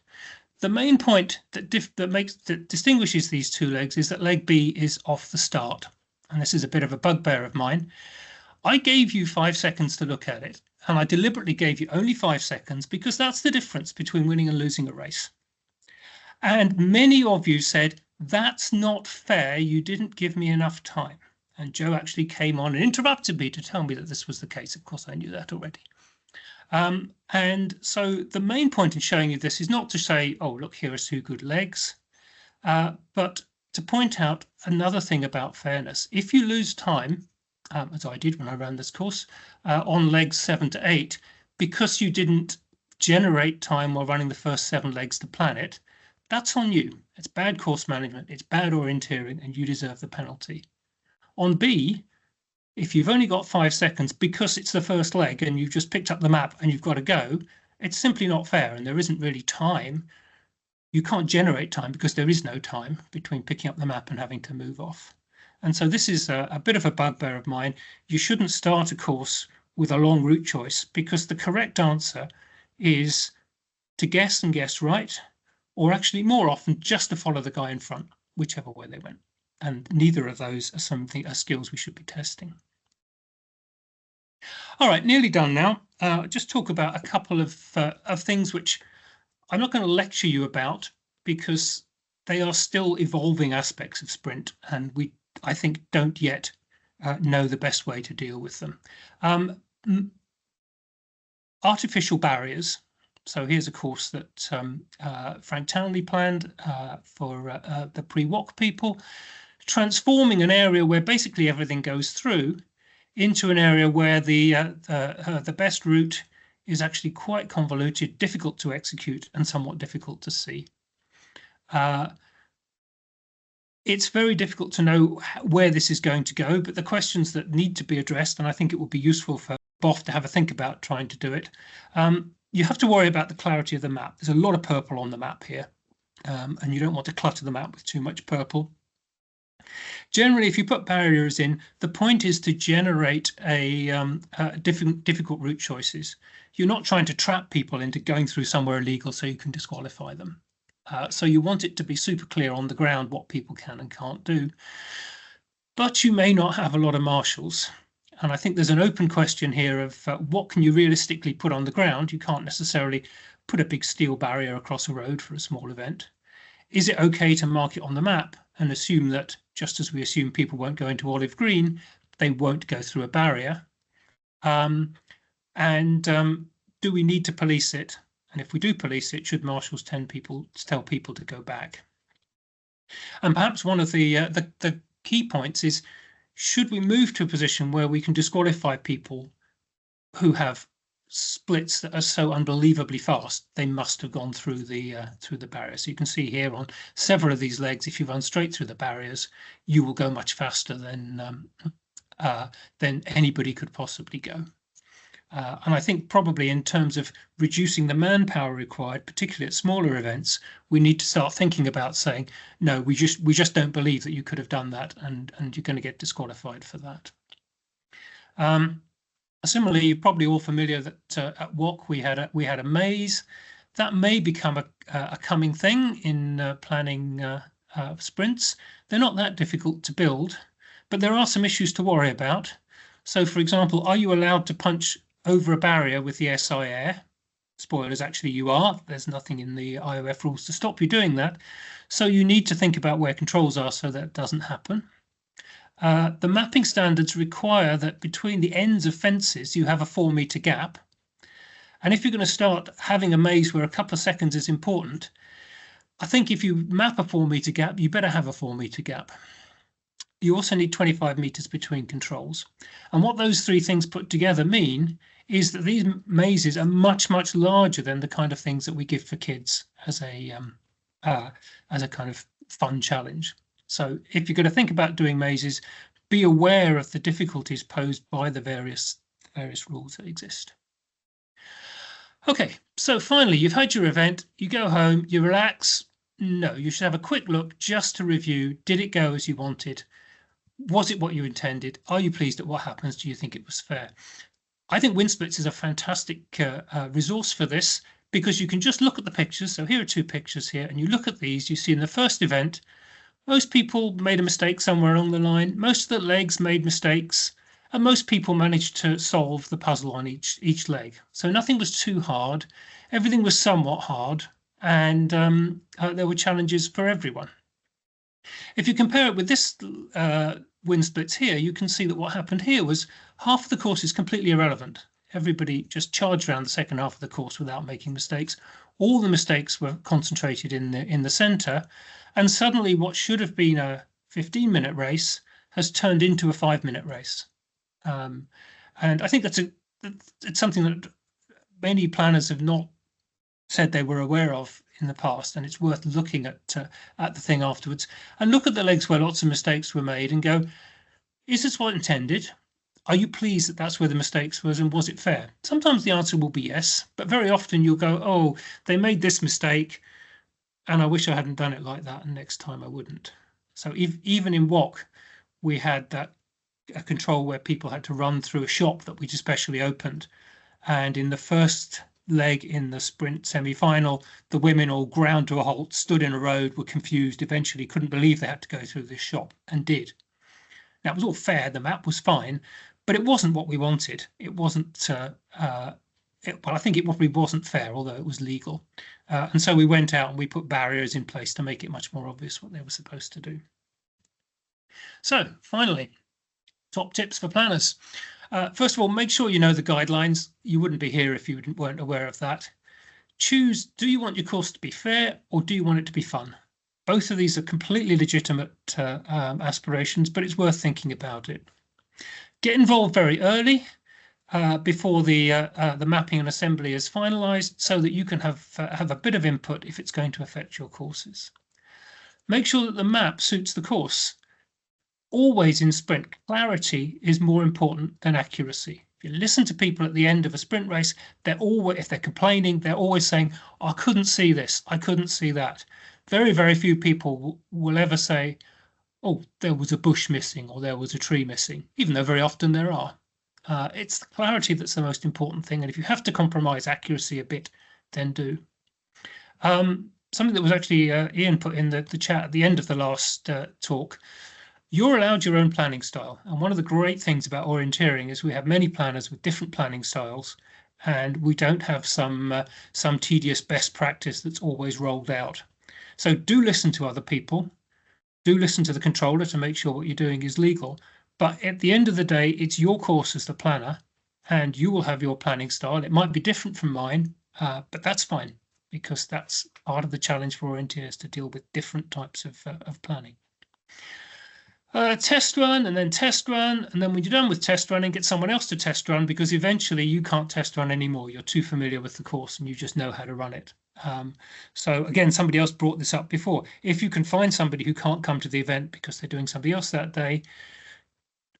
The main point that distinguishes these 2 legs is that leg B is off the start, and this is a bit of a bugbear of mine. I gave you 5 seconds to look at it, and I deliberately gave you only 5 seconds because that's the difference between winning and losing a race. And many of you said, that's not fair, you didn't give me enough time. And Joe actually came on and interrupted me to tell me that this was the case. Of course, I knew that already. And so the main point in showing you this is not to say, oh, look, here are 2 good legs, but to point out another thing about fairness. If you lose time, as I did when I ran this course, on legs 7 to 8, because you didn't generate time while running the first 7 legs to plan it, that's on you. It's bad course management, it's bad orienteering, and you deserve the penalty. On B, if you've only got 5 seconds because it's the first leg and you've just picked up the map and you've got to go, it's simply not fair and there isn't really time you can't generate time because there is no time between picking up the map and having to move off. And so this is a bit of a bugbear of mine. You shouldn't start a course with a long route choice, because the correct answer is to guess and guess right, or actually more often just to follow the guy in front, whichever way they went. And neither of those are skills we should be testing. All right, nearly done now. Just talk about a couple of things which I'm not going to lecture you about, because they are still evolving aspects of sprint, and we, I think, don't yet know the best way to deal with them. Artificial barriers. So here's a course that Frank Townley planned for the pre-WOC people, transforming an area where basically everything goes through into an area where the best route is actually quite convoluted, difficult to execute, and somewhat difficult to see. It's very difficult to know where this is going to go, but the questions that need to be addressed, and I think it would be useful for BOF to have a think about trying to do it. You have to worry about the clarity of the map. There's a lot of purple on the map here, and you don't want to clutter the map with too much purple. Generally, if you put barriers in, the point is to generate difficult route choices. You're not trying to trap people into going through somewhere illegal so you can disqualify them. So you want it to be super clear on the ground what people can and can't do. But you may not have a lot of marshals. And I think there's an open question here of what can you realistically put on the ground? You can't necessarily put a big steel barrier across a road for a small event. Is it okay to mark it on the map and assume that, just as we assume people won't go into olive green, they won't go through a barrier? Do we need to police it? And if we do police it, should marshals tell people to go back? And perhaps one of the key points is, should we move to a position where we can disqualify people who have splits that are so unbelievably fast they must have gone through the barrier? So you can see here on several of these legs, if you run straight through the barriers, you will go much faster than anybody could possibly go. And I think probably in terms of reducing the manpower required, particularly at smaller events, we need to start thinking about saying, no, we just don't believe that you could have done that, and you're going to get disqualified for that. Similarly, you're probably all familiar that at WOC we had a maze. That may become a coming thing in planning sprints. They're not that difficult to build, but there are some issues to worry about. So, for example, are you allowed to punch over a barrier with the SI air? Spoilers, actually you are. There's nothing in the IOF rules to stop you doing that. So you need to think about where controls are so that doesn't happen. The mapping standards require that between the ends of fences you have a 4-meter gap. And if you're going to start having a maze where a couple of seconds is important, I think if you map a 4-meter gap, you better have a 4-meter gap. You also need 25 meters between controls. And what those three things put together mean is that these mazes are much, much larger than the kind of things that we give for kids as a kind of fun challenge. So if you're going to think about doing mazes, be aware of the difficulties posed by the various rules that exist. Okay, so finally, you've had your event, you go home, you relax. No, you should have a quick look just to review. Did it go as you wanted? Was it what you intended? Are you pleased at what happens? Do you think it was fair? I think WinSplits is a fantastic resource for this, because you can just look at the pictures. So here are two pictures here, and you look at these, you see in the first event, most people made a mistake somewhere along the line. Most of the legs made mistakes, and most people managed to solve the puzzle on each leg. So nothing was too hard. Everything was somewhat hard, and there were challenges for everyone. If you compare it with this WinSplits here, you can see that what happened here was half of the course is completely irrelevant. Everybody just charged around the second half of the course without making mistakes. All the mistakes were concentrated in the center, and suddenly what should have been a 15-minute race has turned into a 5-minute race. And I think it's something that many planners have not said they were aware of in the past, and it's worth looking at the thing afterwards and look at the legs where lots of mistakes were made and go, is this what intended? Are you pleased that that's where the mistakes was, and was it fair? Sometimes the answer will be yes, but very often you'll go, oh, they made this mistake. And I wish I hadn't done it like that, and next time I wouldn't. So even in WOC, we had a control where people had to run through a shop that we'd especially opened. And in the first leg in the sprint semi-final, the women all ground to a halt, stood in a road, were confused, eventually couldn't believe they had to go through this shop, and did. Now, it was all fair, the map was fine, but it wasn't what we wanted. It wasn't, well, I think it probably wasn't fair, although it was legal. And so we went out and we put barriers in place to make it much more obvious what they were supposed to do. So finally, top tips for planners. First of all, make sure you know the guidelines. You wouldn't be here if you weren't aware of that. Choose, do you want your course to be fair or do you want it to be fun? Both of these are completely legitimate aspirations, but it's worth thinking about it. Get involved very early before the mapping and assembly is finalised, so that you can have a bit of input if it's going to affect your courses. Make sure that the map suits the course. Always in sprint, clarity is more important than accuracy. If you listen to people at the end of a sprint race, they're always, if they're complaining, they're always saying, I couldn't see this, I couldn't see that. Very, very few people will ever say, oh, there was a bush missing or there was a tree missing, even though very often there are. It's the clarity that's the most important thing. And if you have to compromise accuracy a bit, then do. Something that was actually Ian put in the chat at the end of the last talk. You're allowed your own planning style. And one of the great things about orienteering is we have many planners with different planning styles, and we don't have some tedious best practice that's always rolled out. So do listen to other people. Do listen to the controller to make sure what you're doing is legal. But at the end of the day, it's your course as the planner, and you will have your planning style. It might be different from mine, but that's fine, because that's part of the challenge for orienteers, to deal with different types of planning. Test run, and then test run, and then when you're done with test running, get someone else to test run, because eventually you can't test run anymore. You're too familiar with the course and you just know how to run it. So again, somebody else brought this up before. If you can find somebody who can't come to the event because they're doing something else that day,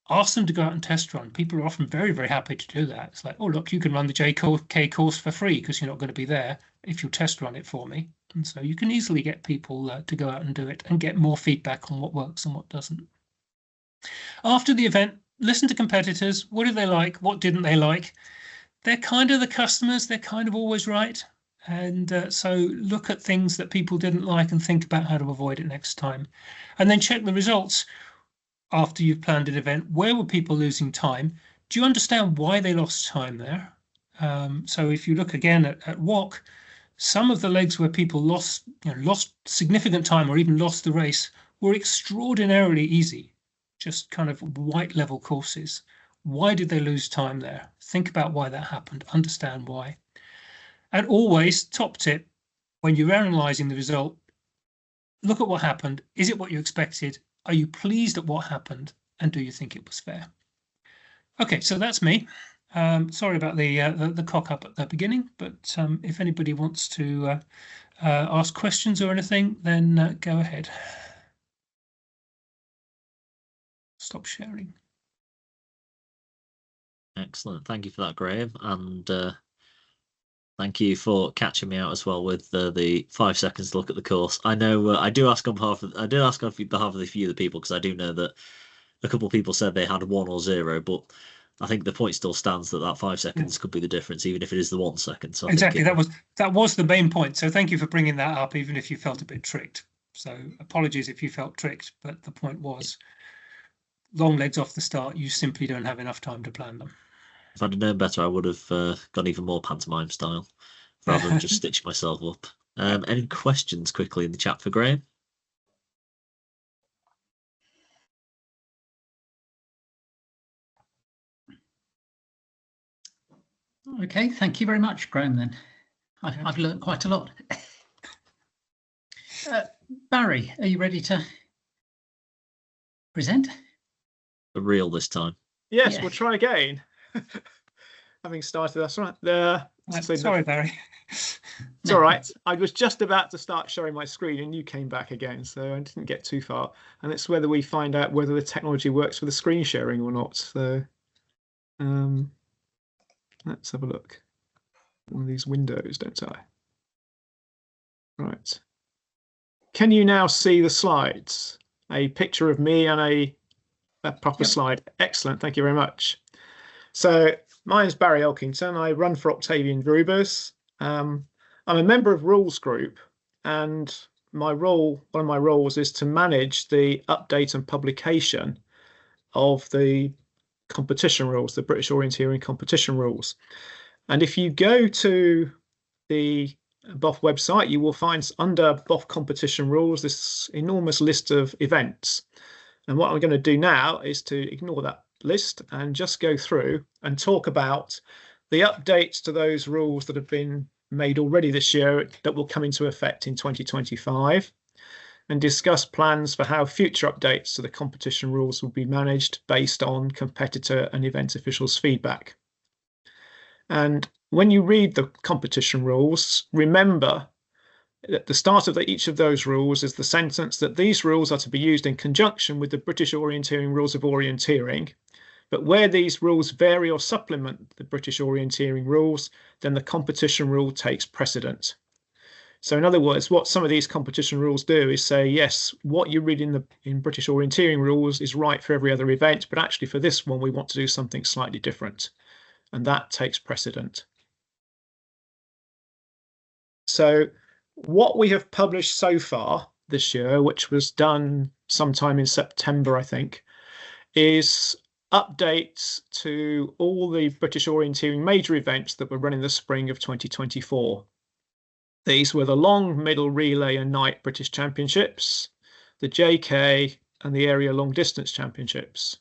ask them to go out and test run. People are often very, very happy to do that. It's like, oh, look, you can run the JK course for free because you're not going to be there if you test run it for me. And so you can easily get people to go out and do it and get more feedback on what works and what doesn't. After the event, listen to competitors. What did they like? What didn't they like? They're kind of the customers. They're kind of always right. And so look at things that people didn't like and think about how to avoid it next time. And then check the results after you've planned an event. Where were people losing time? Do you understand why they lost time there? So if you look again at WOC, some of the legs where people lost significant time or even lost the race were extraordinarily easy. Just kind of white level courses. Why did they lose time there? Think about why that happened, understand why. And always, top tip, when you're analysing the result, look at what happened. Is it what you expected? Are you pleased at what happened? And do you think it was fair? Okay, so that's me. Sorry about the cock up at the beginning, but if anybody wants to ask questions or anything, then go ahead. Stop sharing. Excellent. Thank you for that, Graeme. And thank you for catching me out as well with the 5 seconds to look at the course. I know I do ask on behalf of the few of the people, because I do know that a couple of people said they had 1 or 0, but I think the point still stands that 5 seconds could be the difference, even if it is the 1 second. So exactly, that was the main point. So thank you for bringing that up, even if you felt a bit tricked. So apologies if you felt tricked, but the point was, long legs off the start, you simply don't have enough time to plan them. If I'd have known better, I would have gone even more pantomime style rather than just stitching myself up. Any questions quickly in the chat for Graeme? Okay, thank you very much, Graeme, then. I've learned quite a lot. Barry, are you ready to present? For real this time. Yes, Yeah. We'll try again. Having started, that's right. Sorry, Barry. It's all right. I was just about to start showing my screen and you came back again, so I didn't get too far. And it's whether we find out whether the technology works for the screen sharing or not. So let's have a look. One of these windows, don't I? Right. Can you now see the slides? A picture of me and a proper slide. Excellent. Thank you very much. So my name's Barry Elkington. I run for Octavian Drubers. I'm a member of Rules Group, and one of my roles is to manage the update and publication of the competition rules, the British Orienteering competition rules. And if you go to the BOF website, you will find under BOF competition rules this enormous list of events. And what I'm going to do now is to ignore that list and just go through and talk about the updates to those rules that have been made already this year that will come into effect in 2025, and discuss plans for how future updates to the competition rules will be managed based on competitor and event officials' feedback. And when you read the competition rules, remember at the start of each of those rules is the sentence that these rules are to be used in conjunction with the British Orienteering Rules of Orienteering. But where these rules vary or supplement the British Orienteering rules, then the competition rule takes precedent. So in other words, what some of these competition rules do is say, yes, what you read in British Orienteering rules is right for every other event, but actually for this one, we want to do something slightly different. And that takes precedent. So what we have published so far this year, which was done sometime in September, I think, is updates to all the British Orienteering major events that were run in the spring of 2024. These were the long, middle, relay and night British Championships, the JK and the area long distance championships.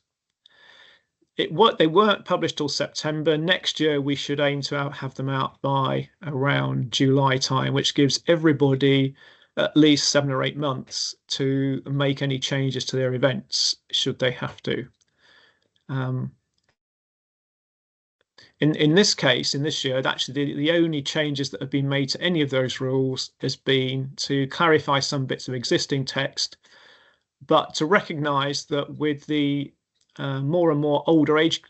They weren't published till September. Next year, we should aim to have them out by around July time, which gives everybody at least 7 or 8 months to make any changes to their events, should they have to. In this case, in this year, actually the only changes that have been made to any of those rules has been to clarify some bits of existing text, but to recognise that with the more and more older age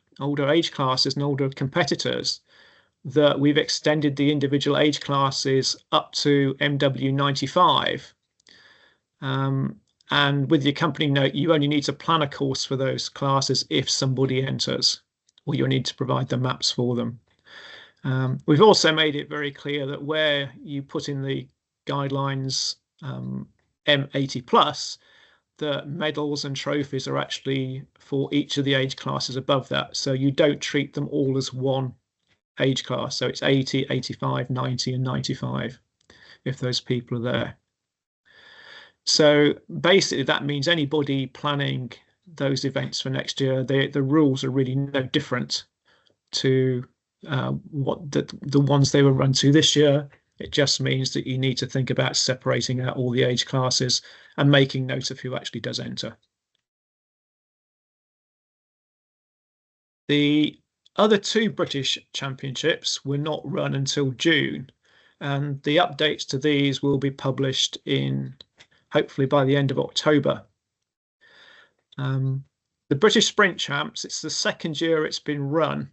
classes and older competitors, that we've extended the individual age classes up to MW 95. And with the accompanying note, you only need to plan a course for those classes if somebody enters, or you'll need to provide the maps for them. We've also made it very clear that where you put in the guidelines M80 plus, the medals and trophies are actually for each of the age classes above that. So you don't treat them all as one age class. So it's 80, 85, 90 and 95 if those people are there. So basically that means anybody planning those events for next year, the rules are really no different to what the ones they were run to this year. It just means that you need to think about separating out all the age classes and making note of who actually does enter. The other 2 British Championships were not run until June, and the updates to these will be published hopefully by the end of October. The British Sprint Champs, it's the second year it's been run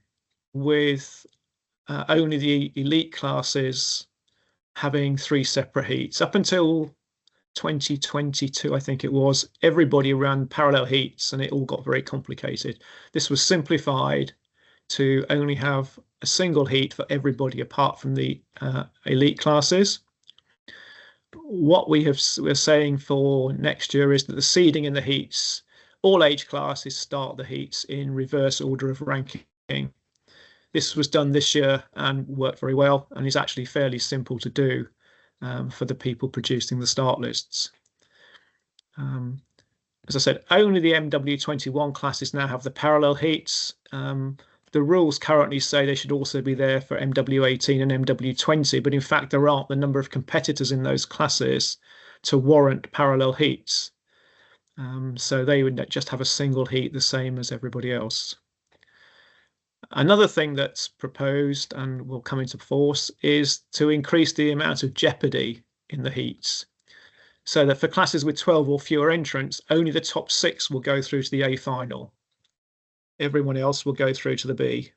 with only the elite classes having 3 separate heats. Up until 2022, I think it was, everybody ran parallel heats and it all got very complicated. This was simplified to only have a single heat for everybody apart from the elite classes. What we're saying for next year is that the seeding in the heats, all age classes start the heats in reverse order of ranking. This was done this year and worked very well, and is actually fairly simple to do for the people producing the start lists. As I said, only the MW21 classes now have the parallel heats. The rules currently say they should also be there for MW18 and MW20, but in fact there aren't the number of competitors in those classes to warrant parallel heats. So they would just have a single heat, the same as everybody else. Another thing that's proposed and will come into force is to increase the amount of jeopardy in the heats, so that for classes with 12 or fewer entrants, only the top 6 will go through to the A final. Everyone else will go through to the B.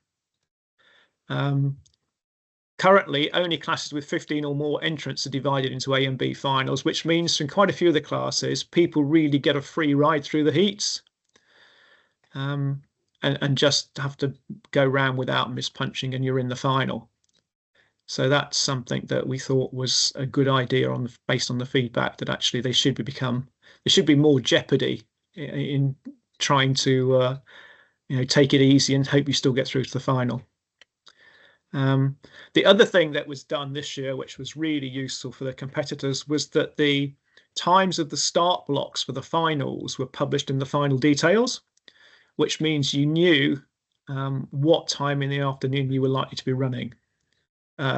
Currently, only classes with 15 or more entrants are divided into A and B finals, which means in quite a few of the classes, people really get a free ride through the heats, and just have to go round without mispunching, and you're in the final. So that's something that we thought was a good idea based on the feedback, that actually there should be more jeopardy in trying to take it easy and hope you still get through to the final. The other thing that was done this year, which was really useful for the competitors, was that the times of the start blocks for the finals were published in the final details, which means you knew what time in the afternoon you were likely to be running,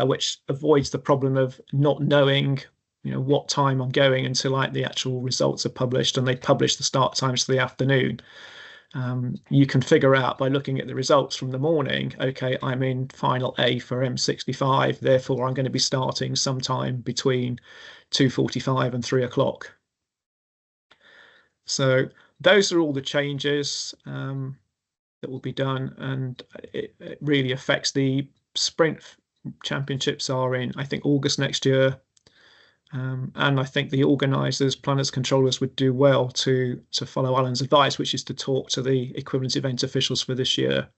which avoids the problem of not knowing what time I'm going until the actual results are published and they publish the start times for the afternoon. You can figure out by looking at the results from the morning, okay, I'm in final A for M65, therefore I'm going to be starting sometime between 2:45 and 3 o'clock. So those are all the changes that will be done, and it really affects the sprint championships are in, I think, August next year. And I think the organisers, planners, controllers would do well to follow Alan's advice, which is to talk to the equivalent event officials for this year.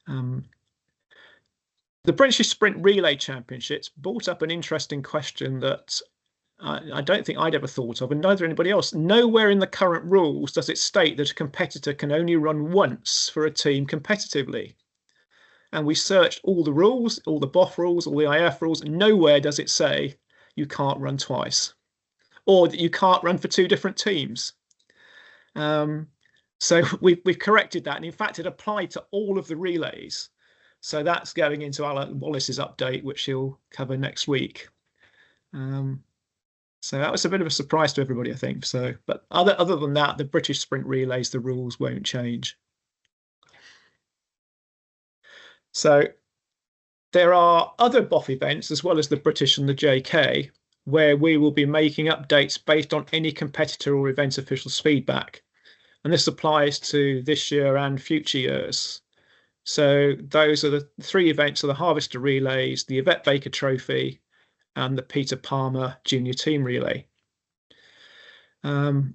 The British Sprint Relay Championships brought up an interesting question that I don't think I'd ever thought of, and neither anybody else. Nowhere in the current rules does it state that a competitor can only run once for a team competitively. And we searched all the rules, all the BOF rules, all the IF rules, and nowhere does it say you can't run twice, or that you can't run for two different teams. So we've corrected that, and in fact it applied to all of the relays. So that's going into Alan Wallace's update, which he'll cover next week. So that was a bit of a surprise to everybody, I think. So, but other than that, the British Sprint Relays, the rules won't change. So there are other BOF events, as well as the British and the JK, where we will be making updates based on any competitor or event official's feedback. And this applies to this year and future years. So those are the three events: are the Harvester Relays, the Yvette Baker Trophy, and the Peter Palmer Junior Team Relay.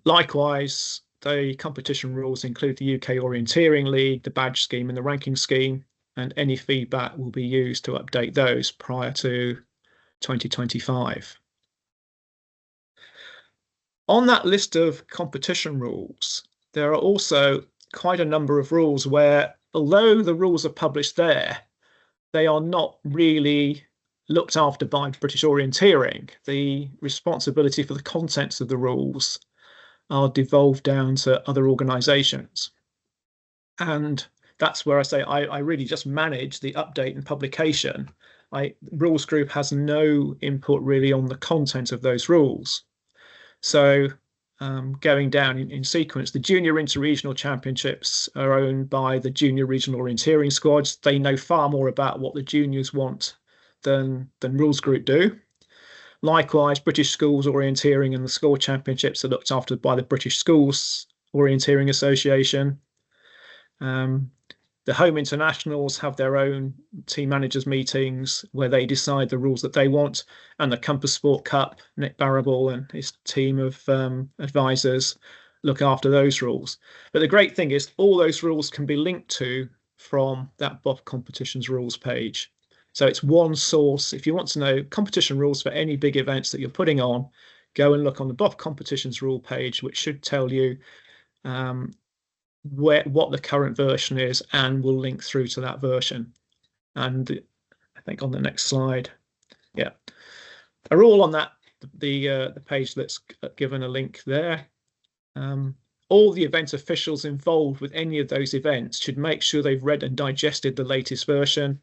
Likewise, the competition rules include the UK Orienteering League, the badge scheme, and the ranking scheme, and any feedback will be used to update those prior to 2025. On that list of competition rules, there are also quite a number of rules where, although the rules are published there, they are not really looked after by British Orienteering. The responsibility for the contents of the rules are devolved down to other organisations. And that's where I say I really just manage the update and publication. Rules Group has no input really on the content of those rules. So going down in sequence, the Junior Interregional Championships are owned by the Junior Regional Orienteering Squads. They know far more about what the juniors want than Rules Group do. Likewise, British Schools Orienteering and the School Championships are looked after by the British Schools Orienteering Association. The Home Internationals have their own team managers meetings where they decide the rules that they want, and the Compass Sport Cup, Nick Barrable and his team of advisors look after those rules. But the great thing is all those rules can be linked to from that BOF competitions rules page. So it's one source. If you want to know competition rules for any big events that you're putting on, go and look on the BOF competitions rule page, which should tell you what the current version is, and will link through to that version. And I think on the next slide, yeah, are all on that the page that's given a link there. All the event officials involved with any of those events should make sure they've read and digested the latest version.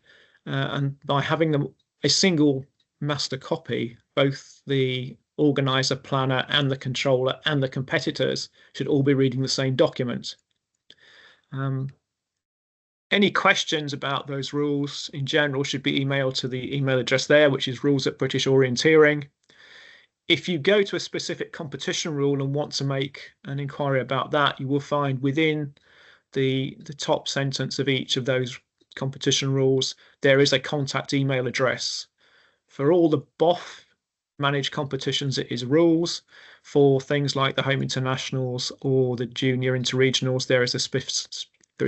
And by having them a single master copy, both the organizer, planner, and the controller and the competitors should all be reading the same document. Any questions about those rules in general should be emailed to the email address there, which is rules@British Orienteering. If you go to a specific competition rule and want to make an inquiry about that, you will find within the top sentence of each of those competition rules, there is a contact email address. For all the BOF managed competitions, it is rules. For things like the home internationals or the junior interregionals, there is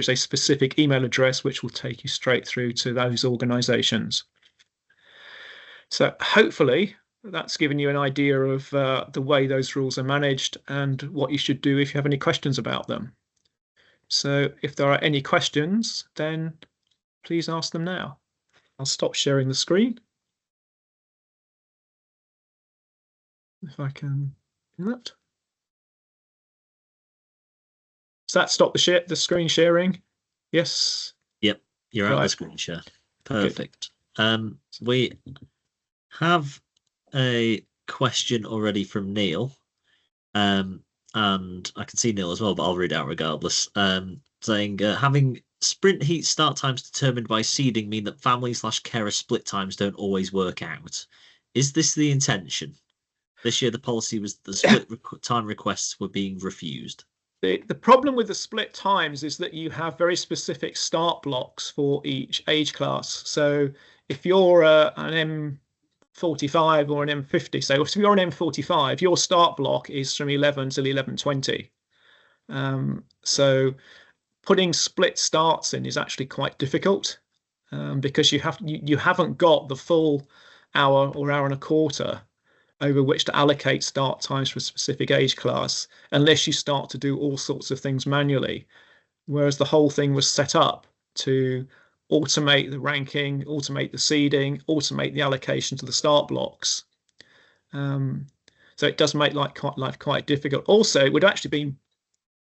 a specific email address which will take you straight through to those organisations. So hopefully that's given you an idea of the way those rules are managed and what you should do if you have any questions about them. So if there are any questions, then please ask them now. I'll stop sharing the screen. If I can do that. Does that stop the screen sharing? Yes. Yep, you're out of Right. the screen share. Perfect. We have a question already from Neil. And I can see Neil as well, but I'll read it out regardless. Saying having sprint heat start times determined by seeding mean that family/carer split times don't always work out. Is this the intention? This year the policy was the split time requests were being refused. The problem with the split times is that you have very specific start blocks for each age class. So if you're an M45 or an M50, so if you're an M45, your start block is from 11 till 11:20. So putting split starts in is actually quite difficult because you haven't got the full hour or hour and a quarter over which to allocate start times for a specific age class unless you start to do all sorts of things manually, whereas the whole thing was set up to automate the ranking, automate the seeding, automate the allocation to the start blocks. So it does make life quite difficult. Also, it would actually be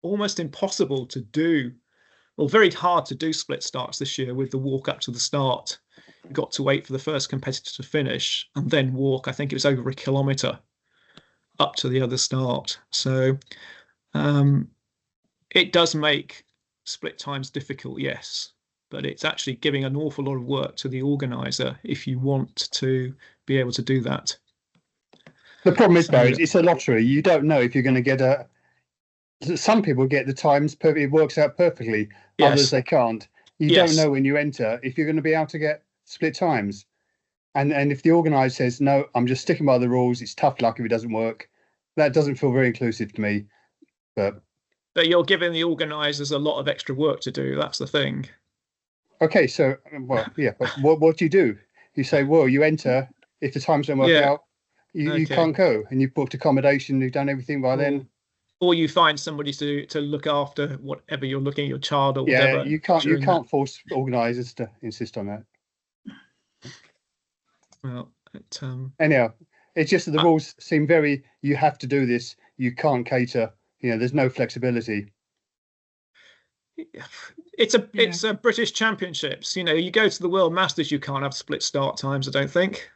almost impossible to do, well, very hard to do split starts this year with the walk up to the start. You got to wait for the first competitor to finish and then walk. I think it was over 1 kilometre up to the other start. So it does make split times difficult, yes, but it's actually giving an awful lot of work to the organiser if you want to be able to do that. The problem is, Barry, it's a lottery. You don't know if you're going to get some people get the times perfect. It works out perfectly. Yes. Others they can't. You Yes. don't know when you enter if you're going to be able to get split times. And if the organiser says, no, I'm just sticking by the rules, it's tough luck if it doesn't work, that doesn't feel very inclusive to me. But you're giving the organisers a lot of extra work to do. That's the thing. okay, so, well, yeah, but what do? You say, well, you enter, if the times don't work out, you can't go, and you've booked accommodation, you've done everything by then. Or you find somebody to look after whatever you're looking at, your child or whatever. Yeah, you can't force organisers to insist on that. Well, anyhow, it's just that the rules seem very, you have to do this, you can't cater, there's no flexibility. It's a British Championships. You go to the World Masters, you can't have split start times, I don't think.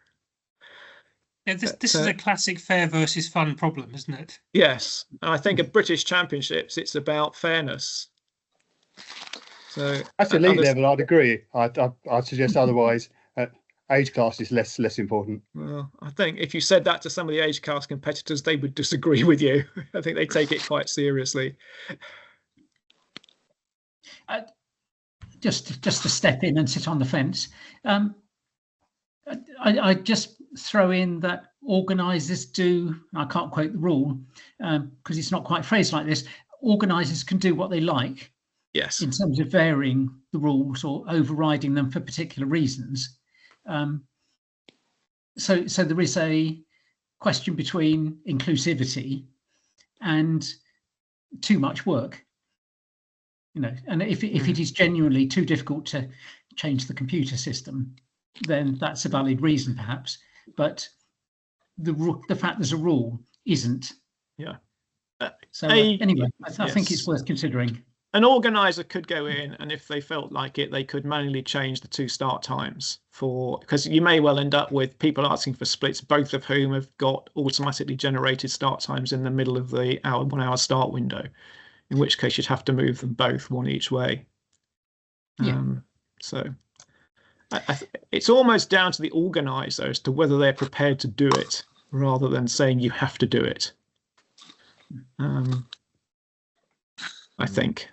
Yeah, this is a classic fair versus fun problem, isn't it? Yes, and I think at British Championships, it's about fairness. So at the elite level, I'd agree. I'd suggest otherwise. Age class is less important. Well, I think if you said that to some of the age class competitors, they would disagree with you. I think they take it quite seriously. Just to step in and sit on the fence, I just throw in that organisers do, I can't quote the rule because it's not quite phrased like this, organisers can do what they like. Yes. In terms of varying the rules or overriding them for particular reasons. So there is a question between inclusivity and too much work. And if it is genuinely too difficult to change the computer system, then that's a valid reason, perhaps. But the fact there's a rule isn't. Yeah. So anyway, I think it's worth considering. An organizer could go in, and if they felt like it, they could manually change the 2 start times because you may well end up with people asking for splits, both of whom have got automatically generated start times in the middle of the 1 hour start window, in which case you'd have to move them both one each way. So it's almost down to the organizer as to whether they're prepared to do it rather than saying you have to do it. I think.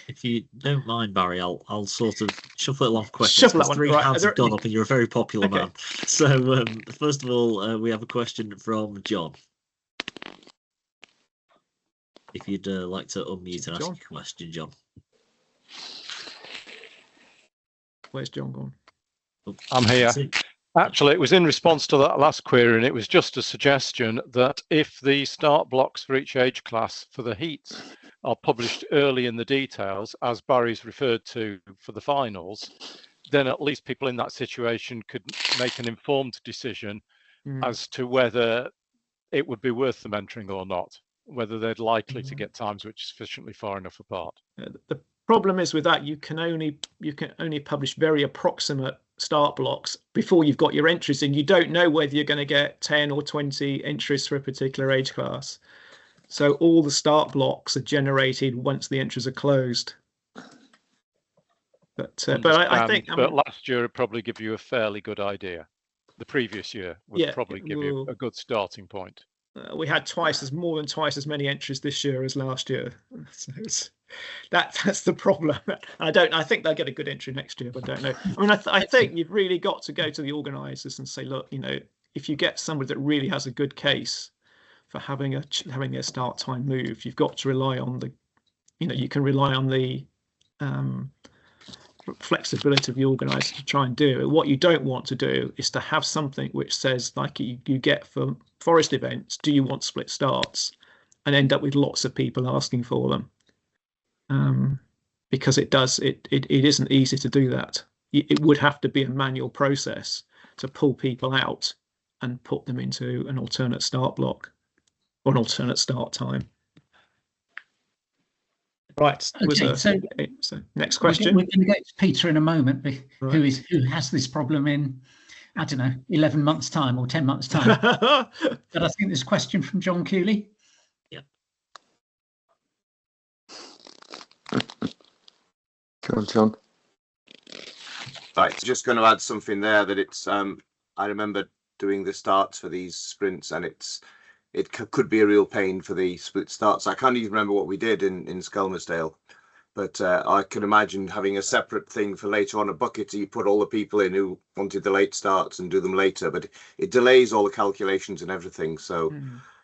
If you don't mind, Barry, I'll sort of shuffle it along questions. Shuffle that one. Three Right. hands have gone up, and you're a very popular Okay. man. So first of all, we have a question from John. If you'd like to unmute and ask John? a question, John. Where's John gone? Oh, I'm here. that's it. Actually, it was in response to that last query, and it was just a suggestion that if the start blocks for each age class for the heats are published early in the details, as Barry's referred to for the finals, then at least people in that situation could make an informed decision as to whether it would be worth them entering or not, whether they're likely to get times which are sufficiently far enough apart. The problem is with that, you can only publish very approximate start blocks before you've got your entries in. You don't know whether you're going to get 10 or 20 entries for a particular age class. So all the start blocks are generated once the entries are closed. But I think last year would probably give you a fairly good idea. The previous year would probably give you a good starting point. We had more than twice as many entries this year as last year. So that's the problem. I think they'll get a good entry next year, but I don't know. I mean, I think you've really got to go to the organisers and say, look, if you get somebody that really has a good case for having their start time moved, you've got to rely on you can rely on the flexibility of the organizer to try and do it. What you don't want to do is to have something which says, like you get for forest events, do you want split starts, and end up with lots of people asking for them, because it isn't easy to do that. It would have to be a manual process to pull people out and put them into an alternate start block or an alternate start time. Right. Okay, so next question. We're going to get to Peter in a moment, who has this problem in, I don't know, 11 months' time or 10 months' time. But I think there's a question from John Cooley. Yeah. Go on, John. Right, just going to add something there that it's. I remember doing the starts for these sprints, and it could be a real pain for the split starts. I can't even remember what we did in Skelmersdale, but I can imagine having a separate thing for later on, a bucket. You put all the people in who wanted the late starts and do them later, but it delays all the calculations and everything. So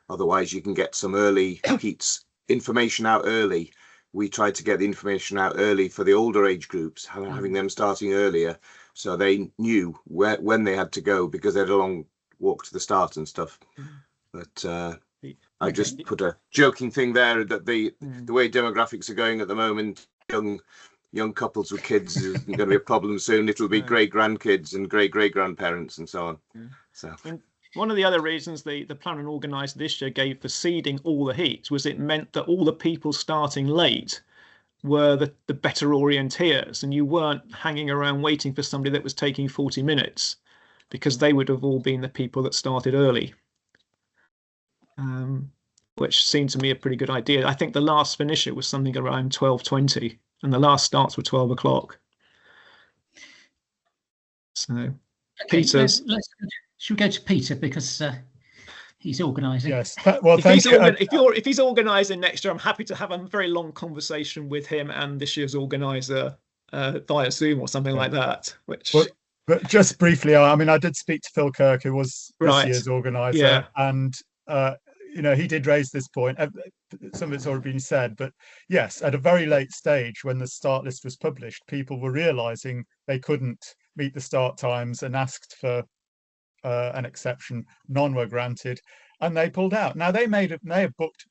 otherwise you can get some early heats information out early. We tried to get the information out early for the older age groups, having them starting earlier, so they knew when they had to go, because they had a long walk to the start and stuff. But I just put a joking thing there that the way demographics are going at the moment, young couples with kids is going to be a problem soon. It'll be great grandkids and great grandparents and so on. So one of the other reasons the planner and organiser this year gave for seeding all the heats was it meant that all the people starting late were the better orienteers, and you weren't hanging around waiting for somebody that was taking 40 minutes, because they would have all been the people that started early. Which seemed to me a pretty good idea. I think the last finisher was something around 12:20, and the last starts were 12 o'clock. So, okay, Peter's. Should we go to Peter, because he's organising? Yes. Well, if he's organising next year, I'm happy to have a very long conversation with him and this year's organiser via Zoom or something like that. But just briefly, I mean, I did speak to Phil Kirk, who was this year's organiser, and he did raise this point. Some of it's already been said, but yes, at a very late stage, when the start list was published, people were realising they couldn't meet the start times and asked for an exception. None were granted, and they pulled out. Now they have booked,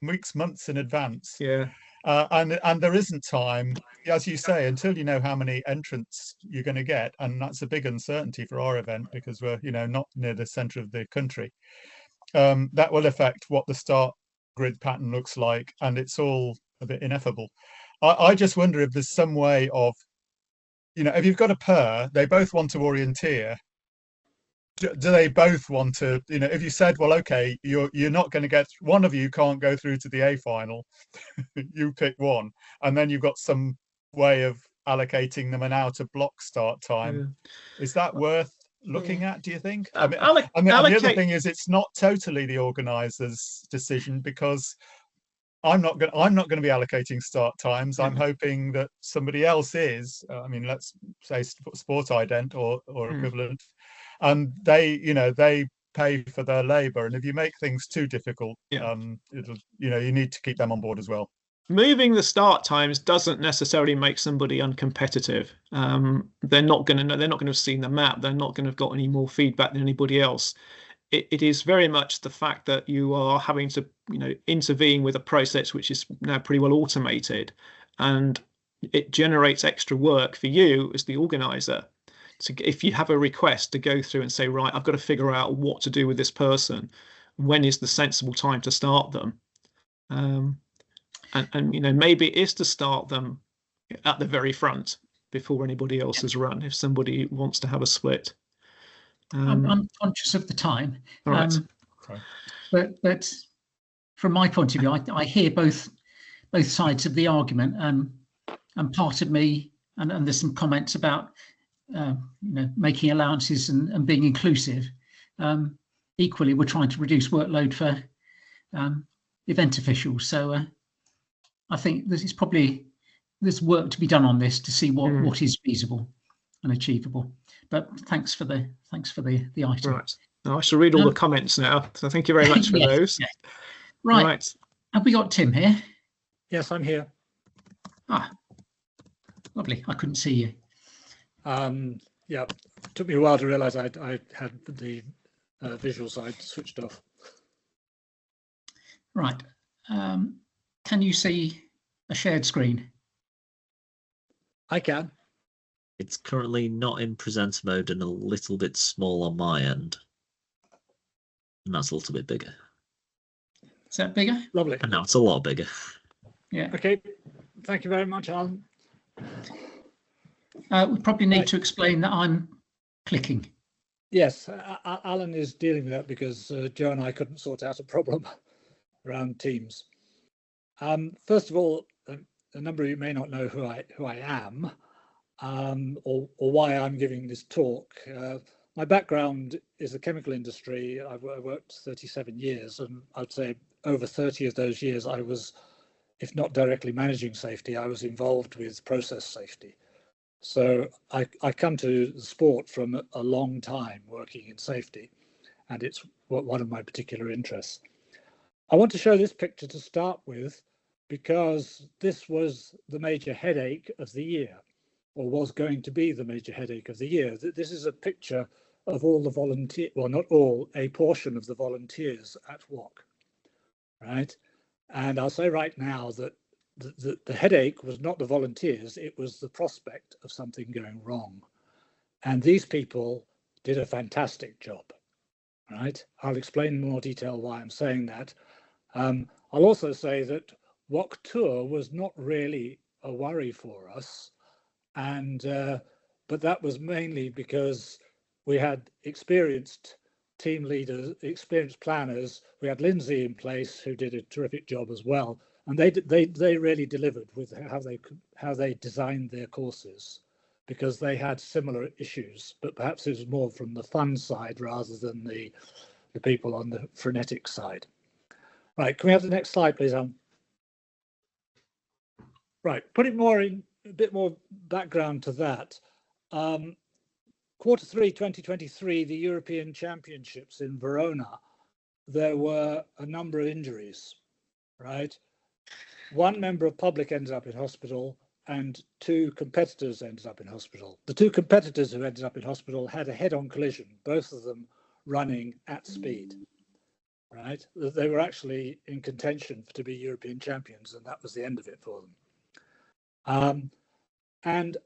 weeks, months in advance. Yeah. And there isn't time, as you say, until you know how many entrants you're going to get, and that's a big uncertainty for our event, because we're not near the centre of the country. That will affect what the start grid pattern looks like, and it's all a bit ineffable. I just wonder if there's some way of, if you've got a pair, they both want to orienteer. Do they both want to, if you said, well, okay, you're not going to get, one of you can't go through to the A final, you pick one, and then you've got some way of allocating them an out of block start time. Is that worth looking at, do you think? The other thing is, it's not totally the organizer's decision, because I'm not going to be allocating start times. I'm hoping that somebody else is. I mean, let's say Sport Ident or equivalent, and they pay for their labour. And if you make things too difficult, you need to keep them on board as well. Moving the start times doesn't necessarily make somebody uncompetitive. They're not going to have seen the map. They're not going to have got any more feedback than anybody else. It is very much the fact that you are having to, intervene with a process which is now pretty well automated, and it generates extra work for you as the organizer. So if you have a request to go through and say, right, I've got to figure out what to do with this person, when is the sensible time to start them? And maybe it is to start them at the very front before anybody else has run, if somebody wants to have a split. I'm conscious of the time, all right. But from my point of view, I hear both sides of the argument, and part of me, and there's some comments about making allowances and being inclusive. Equally, we're trying to reduce workload for event officials. So I think there's work to be done on this to see what is feasible and achievable. But thanks for the item. Right. Now I shall read all the comments now. So thank you very much for those. Yes. Right. Have we got Tim here? Yes, I'm here. Ah, lovely. I couldn't see you. Yeah, it took me a while to realise I had the visual side switched off. Right. Can you see a shared screen? I can. It's currently not in presenter mode and a little bit small on my end. And that's a little bit bigger. Is that bigger? Lovely. And now it's a lot bigger. Yeah. Okay. Thank you very much, Alan. We probably need to explain that I'm clicking. Yes, Alan is dealing with that because Joe and I couldn't sort out a problem around Teams. First of all, a number of you may not know who I am. Or why I'm giving this talk. My background is the chemical industry. I worked 37 years, and I'd say over 30 of those years I was, if not directly managing safety, I was involved with process safety. So I come to the sport from a long time working in safety, and it's one of my particular interests. I want to show this picture to start with because this was the major headache of the year, or was going to be the major headache of the year. This is a picture of all the volunteers, well, not all, a portion of the volunteers at WOC, right? And I'll say right now that the headache was not the volunteers, it was the prospect of something going wrong. And these people did a fantastic job, right? I'll explain in more detail why I'm saying that. I'll also say that WOC Tour was not really a worry for us. And but that was mainly because we had experienced team leaders, experienced planners. We had Lindsay in place who did a terrific job as well, and they really delivered with how they designed their courses, because they had similar issues, but perhaps it was more from the fun side rather than the people on the frenetic side. Right, can we have the next slide, please, Alan? Right, putting a bit more background to that. Q3 2023, the European Championships in Verona, there were a number of injuries, right? One member of public ended up in hospital and 2 competitors ended up in hospital. The 2 competitors who ended up in hospital had a head-on collision, both of them running at speed, right? They were actually in contention to be European champions, and that was the end of it for them. And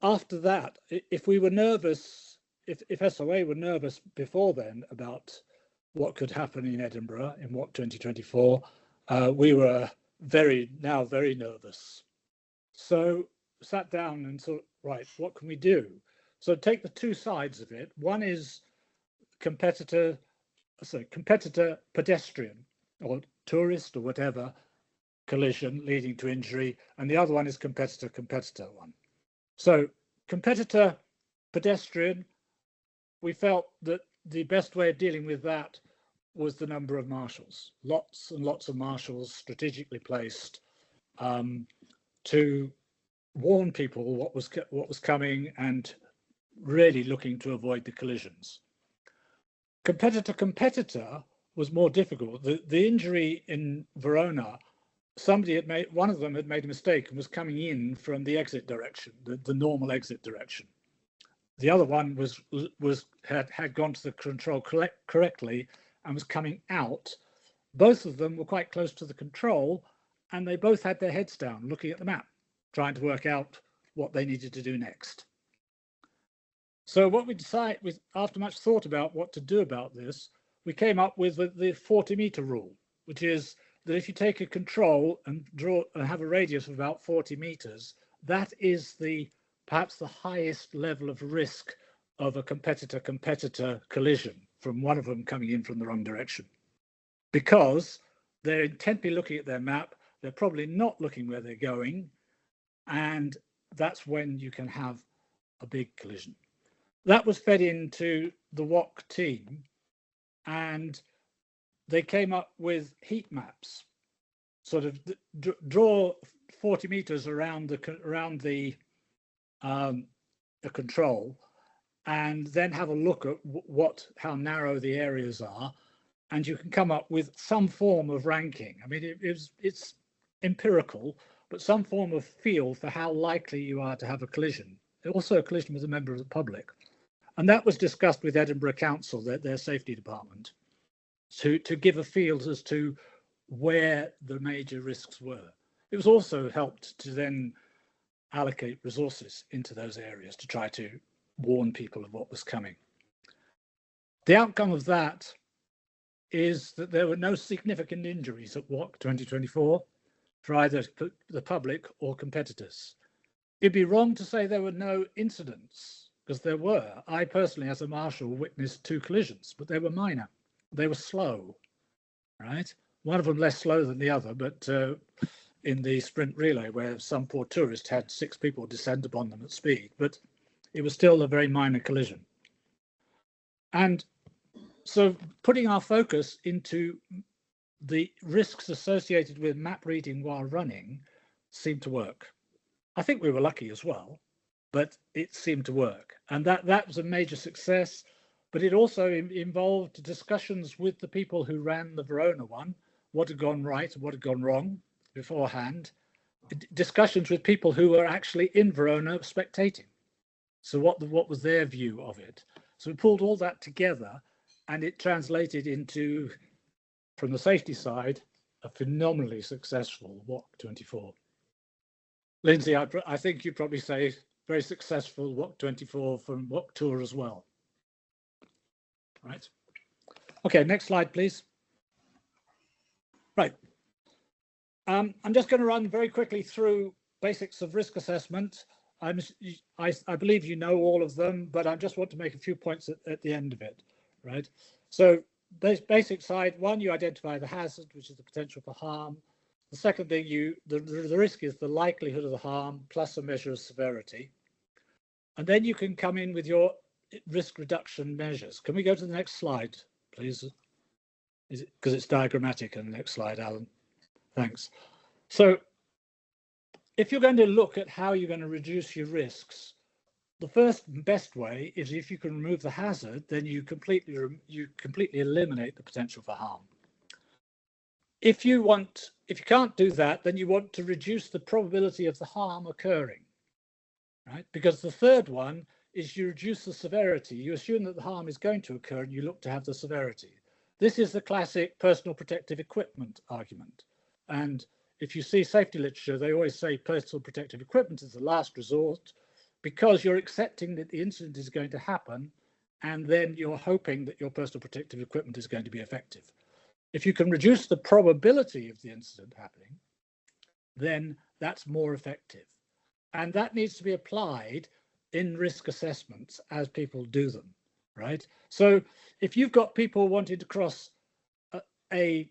after that, if we were nervous, if SOA were nervous before then about what could happen in Edinburgh in WOC 2024, we were very nervous. So sat down and thought, right, what can we do? So take the 2 sides of it. One is competitor pedestrian or tourist or whatever collision leading to injury, and the other one is competitor one. So competitor pedestrian, we felt that the best way of dealing with that was the number of marshals. Lots and lots of marshals strategically placed to warn people what was coming and really looking to avoid the collisions. Competitor was more difficult. The injury in Verona, one of them had made a mistake and was coming in from the exit direction, the normal exit direction. The other one had gone to the control correctly and was coming out. Both of them were quite close to the control, and they both had their heads down looking at the map, trying to work out what they needed to do next. So what we decided, after much thought about what to do about this, we came up with the 40-meter rule, which is that if you take a control and have a radius of about 40 meters, that is perhaps the highest level of risk of a competitor collision from one of them coming in from the wrong direction. Because they're intently looking at their map, they're probably not looking where they're going, and that's when you can have a big collision. That was fed into the WOC team, and they came up with heat maps, sort of draw 40 meters around the control, and then have a look at how narrow the areas are, and you can come up with some form of ranking. I mean, it's empirical, but some form of feel for how likely you are to have a collision. Also a collision with a member of the public. And that was discussed with Edinburgh Council, their safety department, to give a feel as to where the major risks were. It was also helped to then allocate resources into those areas to try to warn people of what was coming. The outcome of that is that there were no significant injuries at WOC 2024 for either the public or competitors. It'd be wrong to say there were no incidents, because there were. I personally, as a marshal, witnessed 2 collisions, but they were minor. They were slow, right? One of them less slow than the other, but in the sprint relay, where some poor tourist had 6 people descend upon them at speed, but it was still a very minor collision. And so putting our focus into the risks associated with map reading while running seemed to work. I think we were lucky as well, but it seemed to work. And that was a major success, but it also involved discussions with the people who ran the Verona one, what had gone right and what had gone wrong beforehand, discussions with people who were actually in Verona spectating. So what was their view of it? So we pulled all that together, and it translated into, from the safety side, a phenomenally successful WOC 24. Lindsay, I think you'd probably say very successful WOC 24 from WOC Tour as well. Right. Okay, next slide, please. Right. I'm just going to run very quickly through basics of risk assessment. I believe you know all of them, but I just want to make a few points at the end of it. Right. So basic side, one, you identify the hazard, which is the potential for harm. The second thing, the risk is the likelihood of the harm plus a measure of severity. And then you can come in with your risk reduction measures. Can we go to the next slide, please? Is it because it's diagrammatic on the next slide, Alan? Thanks. So if you're going to look at how you're going to reduce your risks, the first best way is if you can remove the hazard, then you completely eliminate the potential for harm. If you can't do that, then you want to reduce the probability of the harm occurring, right? Because the third one is you reduce the severity. You assume that the harm is going to occur and you look to have the severity. This is the classic personal protective equipment argument. And if you see safety literature, they always say personal protective equipment is the last resort, because you're accepting that the incident is going to happen, and then you're hoping that your personal protective equipment is going to be effective. If you can reduce the probability of the incident happening, then that's more effective. And that needs to be applied in risk assessments as people do them, right? So if you've got people wanting to cross a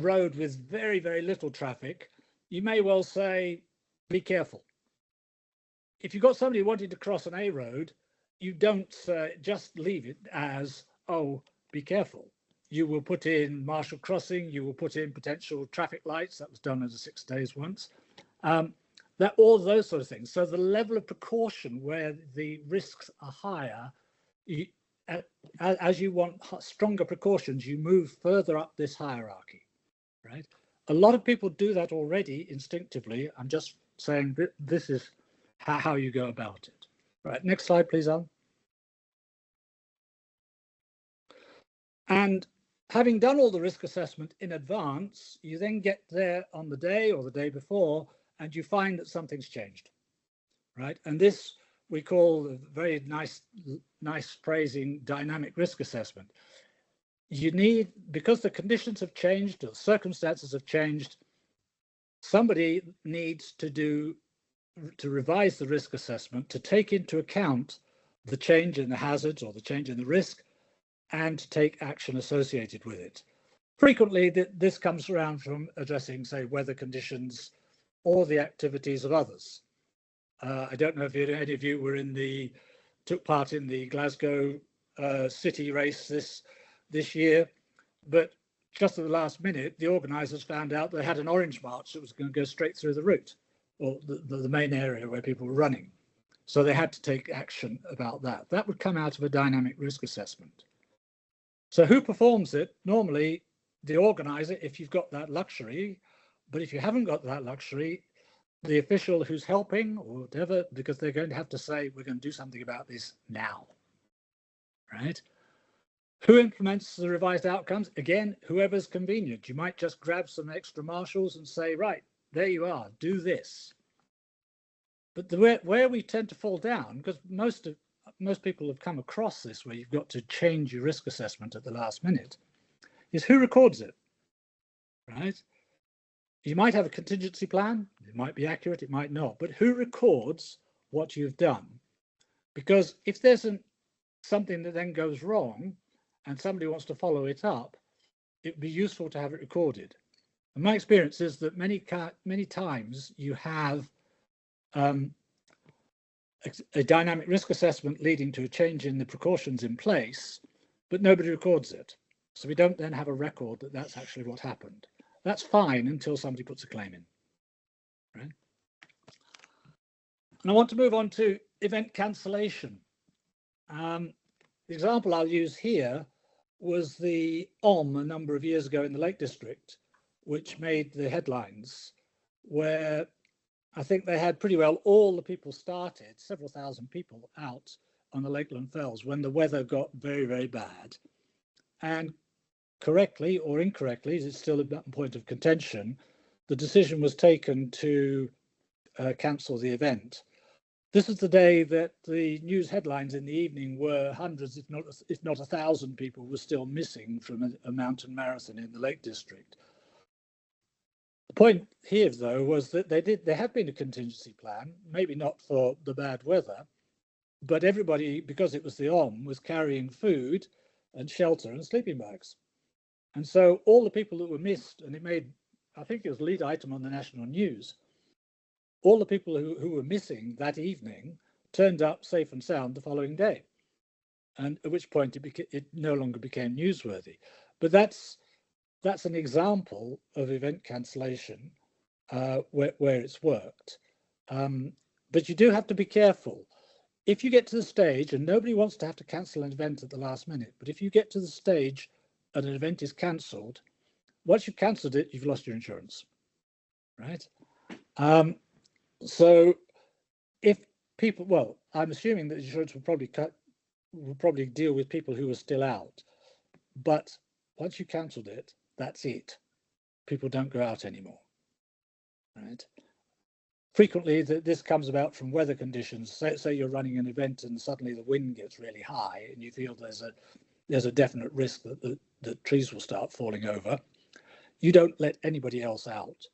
road with very, very little traffic, you may well say, be careful. If you've got somebody wanting to cross an A road, you don't just leave it as, oh, be careful. you will put in marshal crossing, you will put in potential traffic lights. That was done over 6 days once. That all those sort of things. So the level of precaution where the risks are higher, as you want stronger precautions, you move further up this hierarchy, right? A lot of people do that already instinctively. I'm just saying that this is how you go about it. Right, next slide, please, Alan. And having done all the risk assessment in advance, you then get there on the day or the day before, and you find that something's changed, right? And this we call a very nice phrasing, dynamic risk assessment. You need, because the conditions have changed, or the circumstances have changed, somebody needs to revise the risk assessment to take into account the change in the hazards or the change in the risk, and to take action associated with it. Frequently, this comes around from addressing, say, weather conditions or the activities of others. I don't know if any of you took part in the Glasgow city race this year, but just at the last minute, the organisers found out they had an orange march that was going to go straight through the route, or the main area where people were running. So they had to take action about that. That would come out of a dynamic risk assessment. So who performs it? Normally the organizer, if you've got that luxury, but if you haven't got that luxury, the official who's helping or whatever, because they're going to have to say, we're going to do something about this now, right? Who implements the revised outcomes? Again, whoever's convenient. You might just grab some extra marshals and say, right, there you are, do this. But where we tend to fall down, because most people have come across this, where you've got to change your risk assessment at the last minute, is who records it, right? You might have a contingency plan. It might be accurate, it might not, but who records what you've done? Because if there's something that then goes wrong and somebody wants to follow it up, it would be useful to have it recorded. And my experience is that many times you have a dynamic risk assessment leading to a change in the precautions in place, but nobody records it. So we don't then have a record that that's actually what happened. That's fine until somebody puts a claim in, right? And I want to move on to event cancellation. The example I'll use here was the OM a number of years ago in the Lake District, which made the headlines, where I think they had pretty well all the people started, several thousand people out on the Lakeland Fells when the weather got very, very bad. And correctly or incorrectly, it's still a point of contention, the decision was taken to cancel the event. This is the day that the news headlines in the evening were hundreds, if not 1,000 people were still missing from a mountain marathon in the Lake District. The point here, though, was that there had been a contingency plan, maybe not for the bad weather, but everybody, because it was the OM, was carrying food and shelter and sleeping bags. And so all the people that were missed, and it made, I think it was lead item on the national news, all the people who were missing that evening turned up safe and sound the following day. And at which point it no longer became newsworthy. But that's an example of event cancellation where it's worked. But you do have to be careful. If you get to the stage, and nobody wants to have to cancel an event at the last minute, but if you get to the stage and an event is cancelled, once you've cancelled it, you've lost your insurance, right? So if people, well, I'm assuming that insurance will probably deal with people who are still out, but once you cancelled it, that's it. People don't go out anymore, right? Frequently, this comes about from weather conditions. Say you're running an event and suddenly the wind gets really high and you feel there's a definite risk that trees will start falling over. You don't let anybody else out.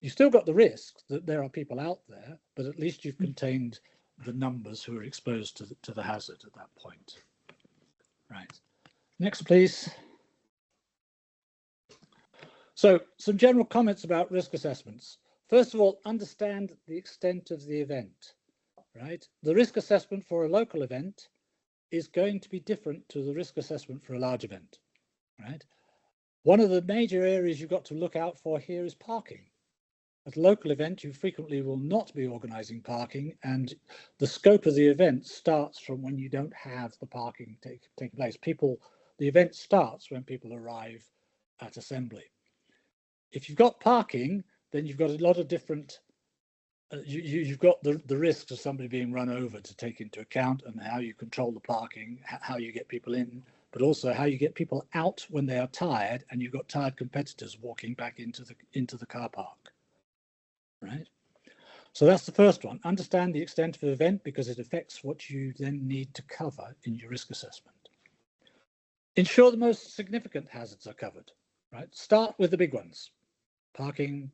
You still got the risk that there are people out there, but at least you've contained the numbers who are exposed to the hazard at that point. Right. Next, please. So some general comments about risk assessments. First of all, understand the extent of the event, right? The risk assessment for a local event is going to be different to the risk assessment for a large event. right? One of the major areas you've got to look out for here is parking. At a local event, you frequently will not be organising parking, and the scope of the event starts from when you don't have the parking taking place. The event starts when people arrive at assembly. If you've got parking, then you've got a lot of different, you've got the risks of somebody being run over to take into account, and how you control the parking, how you get people in, but also how you get people out when they are tired, and you've got tired competitors walking back into the car park, right? So that's the first one. Understand the extent of the event, because it affects what you then need to cover in your risk assessment. Ensure the most significant hazards are covered, right? Start with the big ones: parking,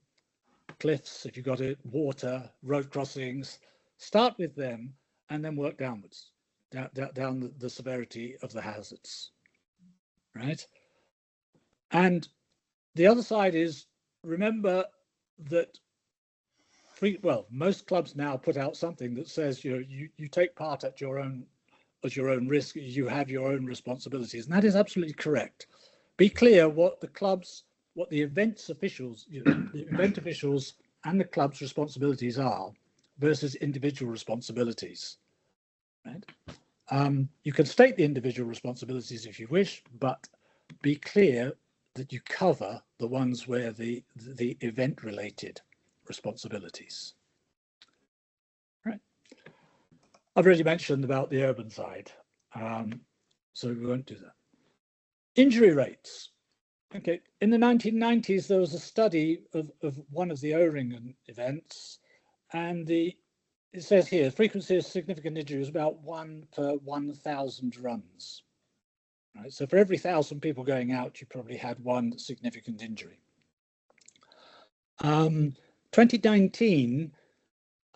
cliffs, if you've got it, water, road crossings. Start with them and then work downwards, down the severity of the hazards, right? And the other side is, remember that most clubs now put out something that says you take part at your own risk, you have your own responsibilities, and that is absolutely correct. Be clear what the event officials and the club's responsibilities are versus individual responsibilities, right? You can state the individual responsibilities if you wish, but be clear that you cover the ones where the event related responsibilities. Right. I've already mentioned about the urban side, so we won't do that. Injury rates. Okay, in the 1990s, there was a study of one of the O-Ringen events, and it says here, frequency of significant injury was about 1 per 1,000 runs. Right, so for every 1,000 people going out, you probably had one significant injury. 2019,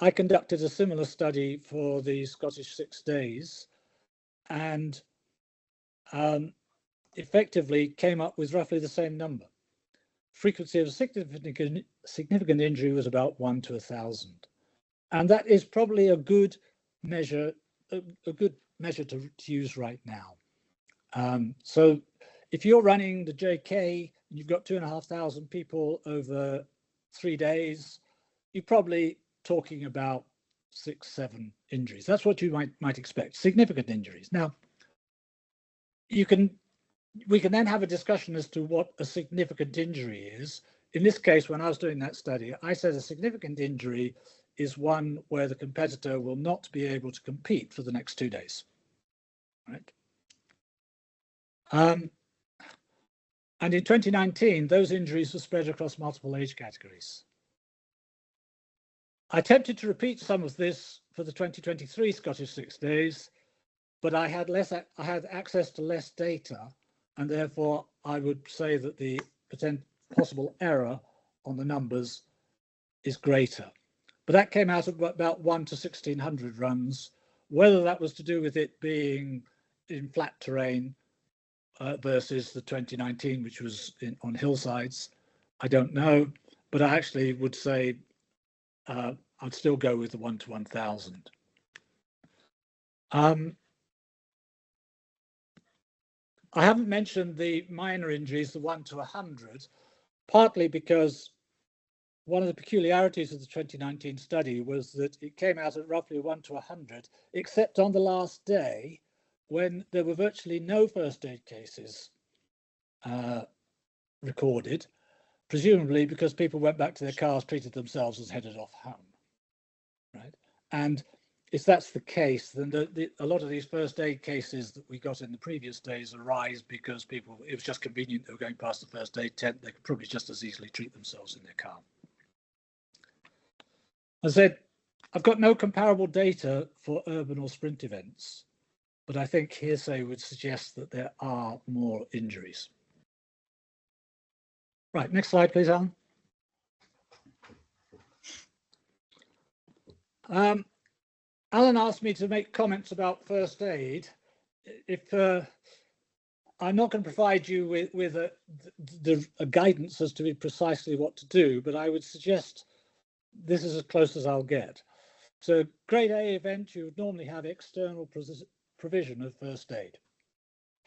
I conducted a similar study for the Scottish 6 Days, and effectively came up with roughly the same number. Frequency of significant injury was about 1 to 1,000. And that is probably a good measure, to use right now. So if you're running the JK, and you've got 2,500 people over 3 days, you're probably talking about 6-7 injuries. That's what you might expect, significant injuries. Now, we can then have a discussion as to what a significant injury is. In this case, when I was doing that study, I said a significant injury is one where the competitor will not be able to compete for the next 2 days, right? And in 2019, those injuries were spread across multiple age categories. I attempted to repeat some of this for the 2023 Scottish 6 Days, but I had access to less data, and therefore I would say that the possible error on the numbers is greater. But that came out of about 1 to 1,600 runs. Whether that was to do with it being in flat terrain versus the 2019, which was on hillsides, I don't know. But I actually would say I'd still go with the 1 to 1,000. I haven't mentioned the minor injuries, the 1 to 100, partly because one of the peculiarities of the 2019 study was that it came out at roughly 1 to 100, except on the last day when there were virtually no first aid cases recorded, presumably because people went back to their cars, treated themselves, and headed off home, right? And if that's the case, then a lot of these first aid cases that we got in the previous days arise because it was just convenient, they were going past the first aid tent, they could probably just as easily treat themselves in their car. I said, I've got no comparable data for urban or sprint events, but I think hearsay would suggest that there are more injuries. Right, next slide, please, Alan. Alan asked me to make comments about first aid. If I'm not going to provide you with a guidance as to precisely what to do, but I would suggest this is as close as I'll get. So grade A event, you would normally have external provision of first aid.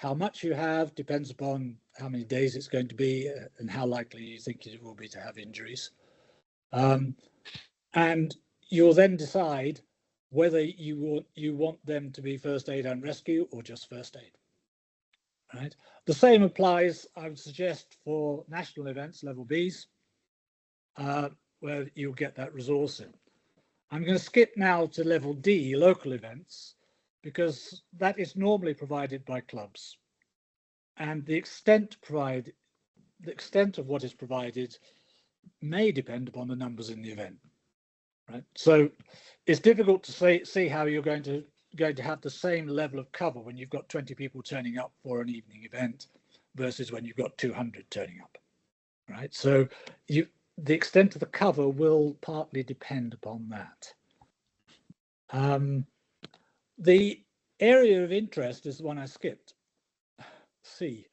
How much you have depends upon how many days it's going to be and how likely you think it will be to have injuries. And you'll then decide whether you want them to be first aid and rescue or just first aid. Right. The same applies, I would suggest, for national events, level Bs, where you'll get that resource in. I'm going to skip now to level D, local events, because that is normally provided by clubs. And the extent of what is provided may depend upon the numbers in the event. Right. So it's difficult to see how you're going to have the same level of cover when you've got 20 people turning up for an evening event versus when you've got 200 turning up. Right. So the extent of the cover will partly depend upon that. The area of interest is the one I skipped, C,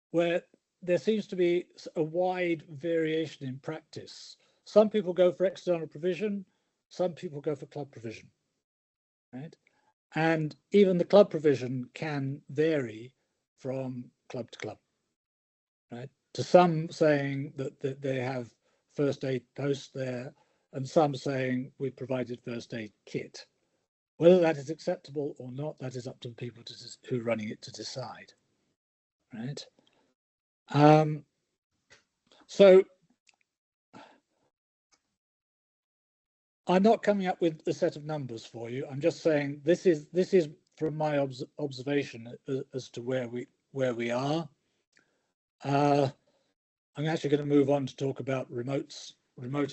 where there seems to be a wide variation in practice. Some people go for external provision, some people go for club provision, right? And even the club provision can vary from club to club, right? To some saying that they have first aid posts there, and some saying we provided first aid kit. Whether that is acceptable or not, that is up to the people who are running it to decide, right? So I'm not coming up with a set of numbers for you. I'm just saying this is from my observation as to where we are. I'm actually going to move on to talk about remote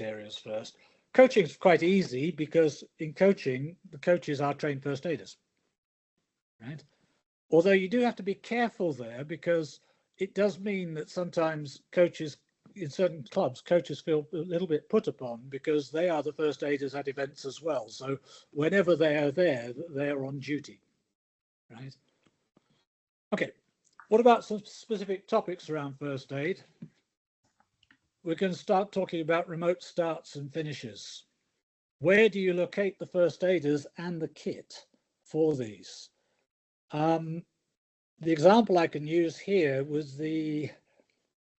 areas first. Coaching is quite easy because in coaching, the coaches are trained first aiders, right? Although you do have to be careful there because it does mean that sometimes coaches in certain clubs, coaches feel a little bit put upon because they are the first aiders at events as well. So whenever they are there, they are on duty, right? Okay, what about some specific topics around first aid? We're going to start talking about remote starts and finishes. Where do you locate the first aiders and the kit for these? The example I can use here was the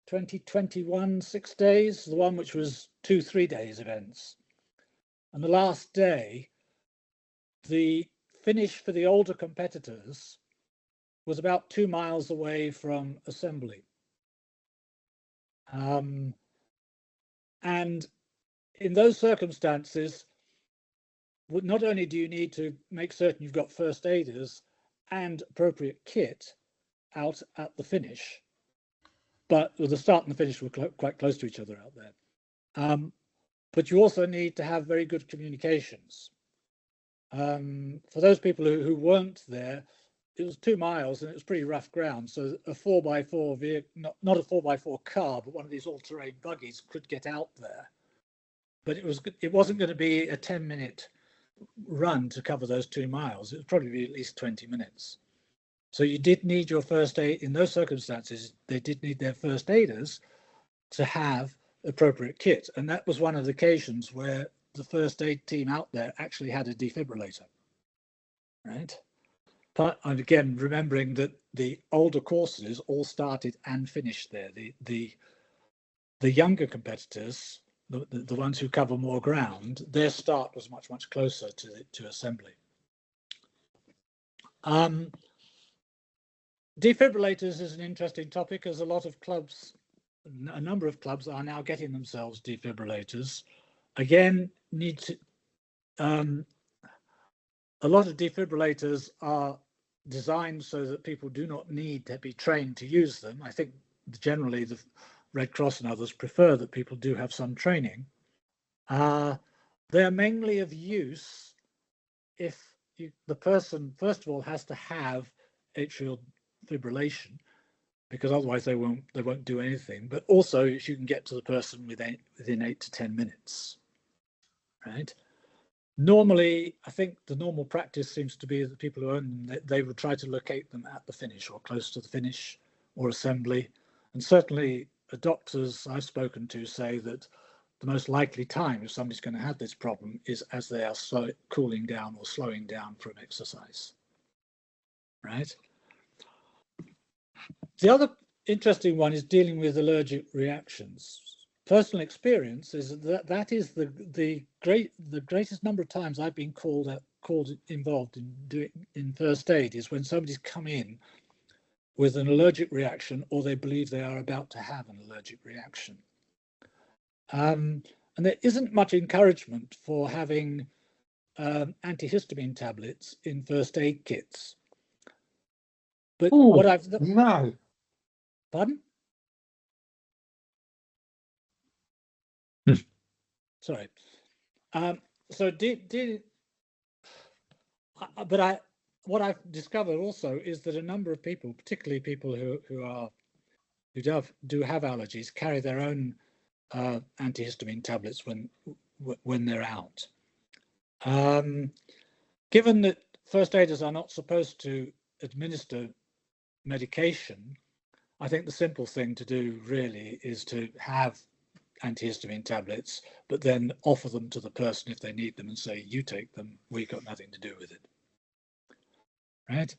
2021 6 days, the one which was 2-3 days events. And the last day, the finish for the older competitors was about 2 miles away from assembly. And in those circumstances, not only do you need to make certain you've got first aiders and appropriate kit out at the finish, but the start and the finish were quite close to each other out there. But you also need to have very good communications. For those people who weren't there, it was 2 miles and it was pretty rough ground. So a 4x4 vehicle, not a 4x4 car, but one of these all-terrain buggies could get out there. But it wasn't going to be a 10-minute run to cover those 2 miles. It would probably be at least 20 minutes. So you did need your first aid in those circumstances. They did need their first aiders to have appropriate kit. And that was one of the occasions where the first aid team out there actually had a defibrillator, right? But and again, remembering that the older courses all started and finished there. The younger competitors, the ones who cover more ground, their start was much, much closer to assembly. Defibrillators is an interesting topic, as a lot of clubs, a number of clubs are now getting themselves defibrillators. Again, a lot of defibrillators are designed so that people do not need to be trained to use them. I think generally the Red Cross and others prefer that people do have some training. They're mainly of use if the person, first of all, has to have atrial fibrillation, because otherwise they won't do anything. But also, if you can get to the person within 8 to 10 minutes, right? Normally, I think the normal practice seems to be that people who own them, they would try to locate them at the finish or close to the finish or assembly. And certainly the doctors I've spoken to say that the most likely time if somebody's going to have this problem is as they are cooling down or slowing down from exercise, right? The other interesting one is dealing with allergic reactions. Personal experience is that is the greatest number of times I've been involved in first aid is when somebody's come in with an allergic reaction, or they believe they are about to have an allergic reaction. And there isn't much encouragement for having antihistamine tablets in first aid kits. But what I've no. Pardon? Sorry. What I've discovered also is that a number of people, particularly people who do have allergies, carry their own antihistamine tablets when they're out. Given that first aiders are not supposed to administer medication, I think the simple thing to do really is to have antihistamine tablets, but then offer them to the person if they need them and say, you take them, we've got nothing to do with it. Right?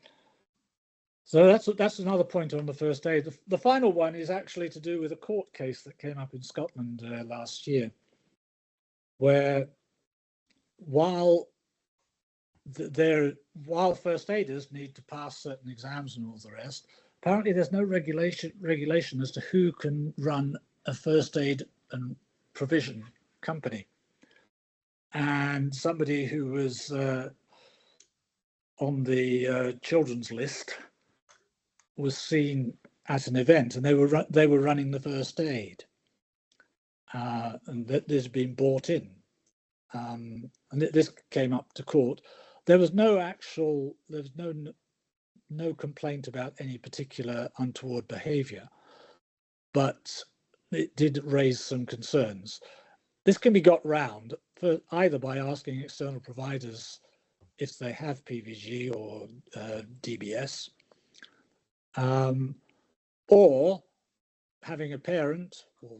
So that's another point on the first aid. The final one is actually to do with a court case that came up in Scotland last year, where while first aiders need to pass certain exams and all the rest, apparently there's no regulation as to who can run a first aid and provision company. And somebody who was on the children's list was seen at an event, and they were running the first aid, and that this had been bought in, and this came up to court. There was no complaint about any particular untoward behaviour, but it did raise some concerns. This can be got round either by asking external providers if they have PVG or DBS, or having a parent or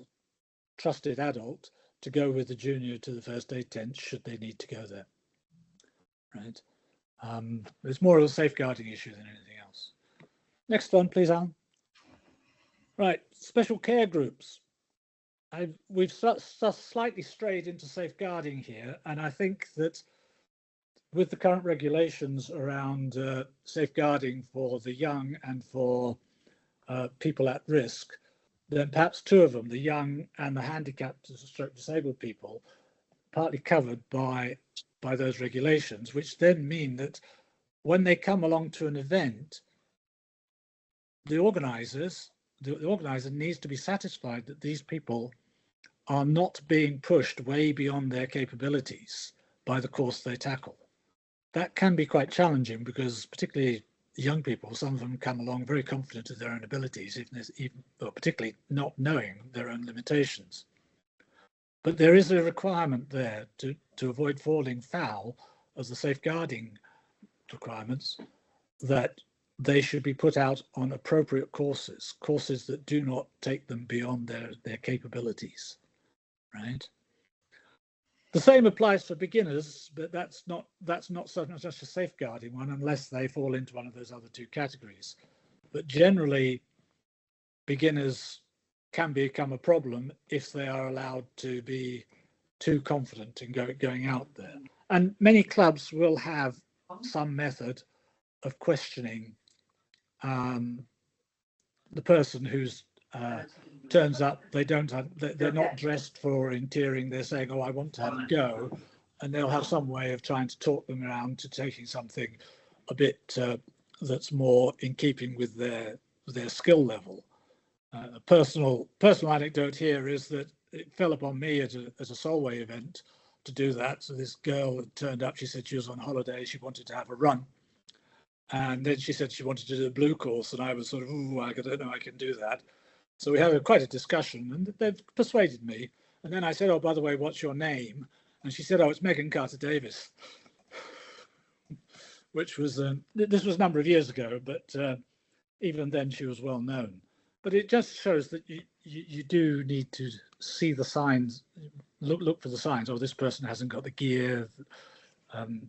trusted adult to go with the junior to the first aid tent should they need to go there. Right? It's more of a safeguarding issue than anything else. Next one, please, Alan. Right, special care groups. We've slightly strayed into safeguarding here, and I think that with the current regulations around safeguarding for the young and for people at risk, then perhaps two of them, the young and the handicapped stroke disabled people, partly covered by those regulations, which then mean that when they come along to an event, the organizer needs to be satisfied that these people are not being pushed way beyond their capabilities by the course they tackle. That can be quite challenging because particularly young people, some of them come along very confident of their own abilities, or particularly not knowing their own limitations. But there is a requirement there to avoid falling foul of the safeguarding requirements, that they should be put out on appropriate courses that do not take them beyond their capabilities, right? The same applies for beginners, but that's not so much a safeguarding one unless they fall into one of those other two categories. But generally, beginners can become a problem if they are allowed to be too confident in going out there. And many clubs will have some method of questioning the person who's turns up, they're not dressed for orienteering, they're saying, oh, I want to have a go, and they'll have some way of trying to talk them around to taking something a bit that's more in keeping with their skill level. A personal anecdote here is that it fell upon me at a Solway event to do that. So this girl turned up, she said she was on holiday, she wanted to have a run. And then she said she wanted to do the blue course, and I was sort of, ooh, I don't know I can do that. So we had quite a discussion, and they've persuaded me. And then I said, oh, by the way, what's your name? And she said, oh, it's Megan Carter-Davis, which was, this was a number of years ago, but even then she was well known. But it just shows that you do need to see the signs, look for the signs. Oh, this person hasn't got the gear.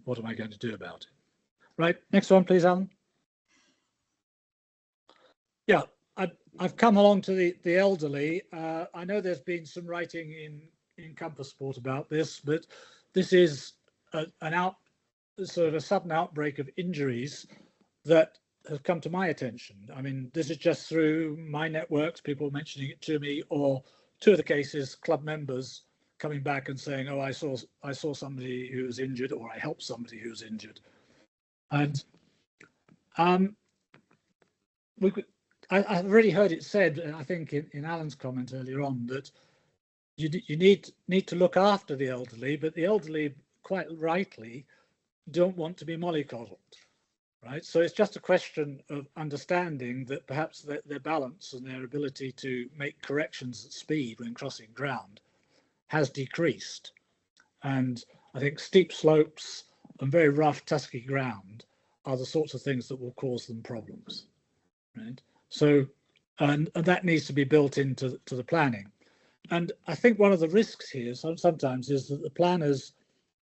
What am I going to do about it? Right, next one, please, Alan. Yeah, I've come along to the elderly. I know there's been some writing in Compass Sport about this, but this is sort of a sudden outbreak of injuries that has come to my attention. I mean, this is just through my networks, people mentioning it to me, or two of the cases, club members coming back and saying, "Oh, I saw somebody who was injured, or I helped somebody who was injured," and I've already heard it said, I think in Alan's comment earlier on, that you need to look after the elderly, but the elderly, quite rightly, don't want to be mollycoddled, right? So it's just a question of understanding that perhaps their balance and their ability to make corrections at speed when crossing ground has decreased. And I think steep slopes and very rough, tusky ground are the sorts of things that will cause them problems, right? So, and that needs to be built into the planning. And I think one of the risks here sometimes is that the planners,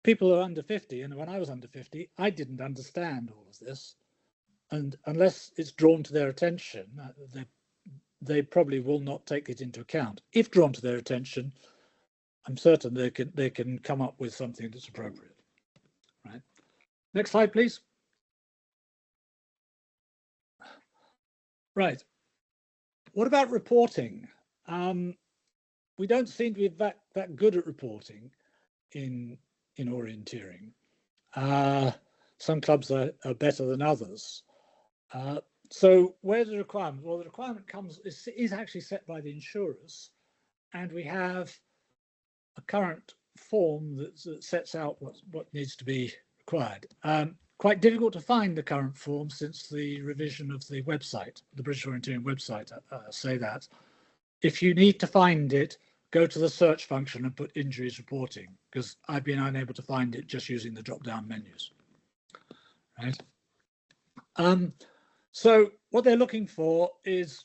people who are under 50, and when I was under 50, I didn't understand all of this. And unless it's drawn to their attention, they probably will not take it into account. If drawn to their attention, I'm certain they can come up with something that's appropriate. Right. Next slide, please. Right. What about reporting? We don't seem to be that good at reporting in orienteering. Some clubs are better than others. So where's the requirement? Well, the requirement is actually set by the insurers, and we have a current form that sets out what needs to be required. Quite difficult to find the current form since the revision of the website, the British Orienteering website, say that. If you need to find it, go to the search function and put injuries reporting, because I've been unable to find it just using the drop-down menus. Right. So what they're looking for is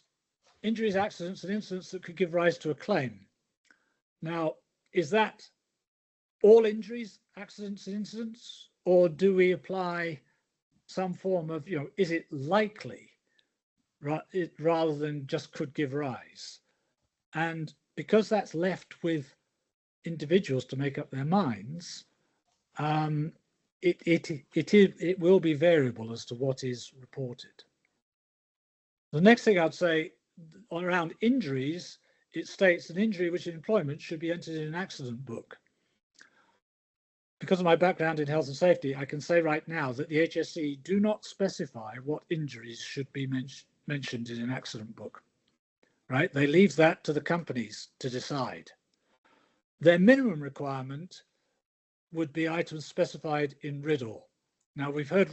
injuries, accidents, and incidents that could give rise to a claim. Now, is that all injuries, accidents, and incidents, or do we apply some form of, is it likely, rather than just could give rise? And because that's left with individuals to make up their minds, it will be variable as to what is reported. The next thing I'd say around injuries, it states an injury which in employment should be entered in an accident book. Because of my background in health and safety, I can say right now that the HSE do not specify what injuries should be mentioned in an accident book. Right? They leave that to the companies to decide. Their minimum requirement would be items specified in RIDDOR. Now, we've heard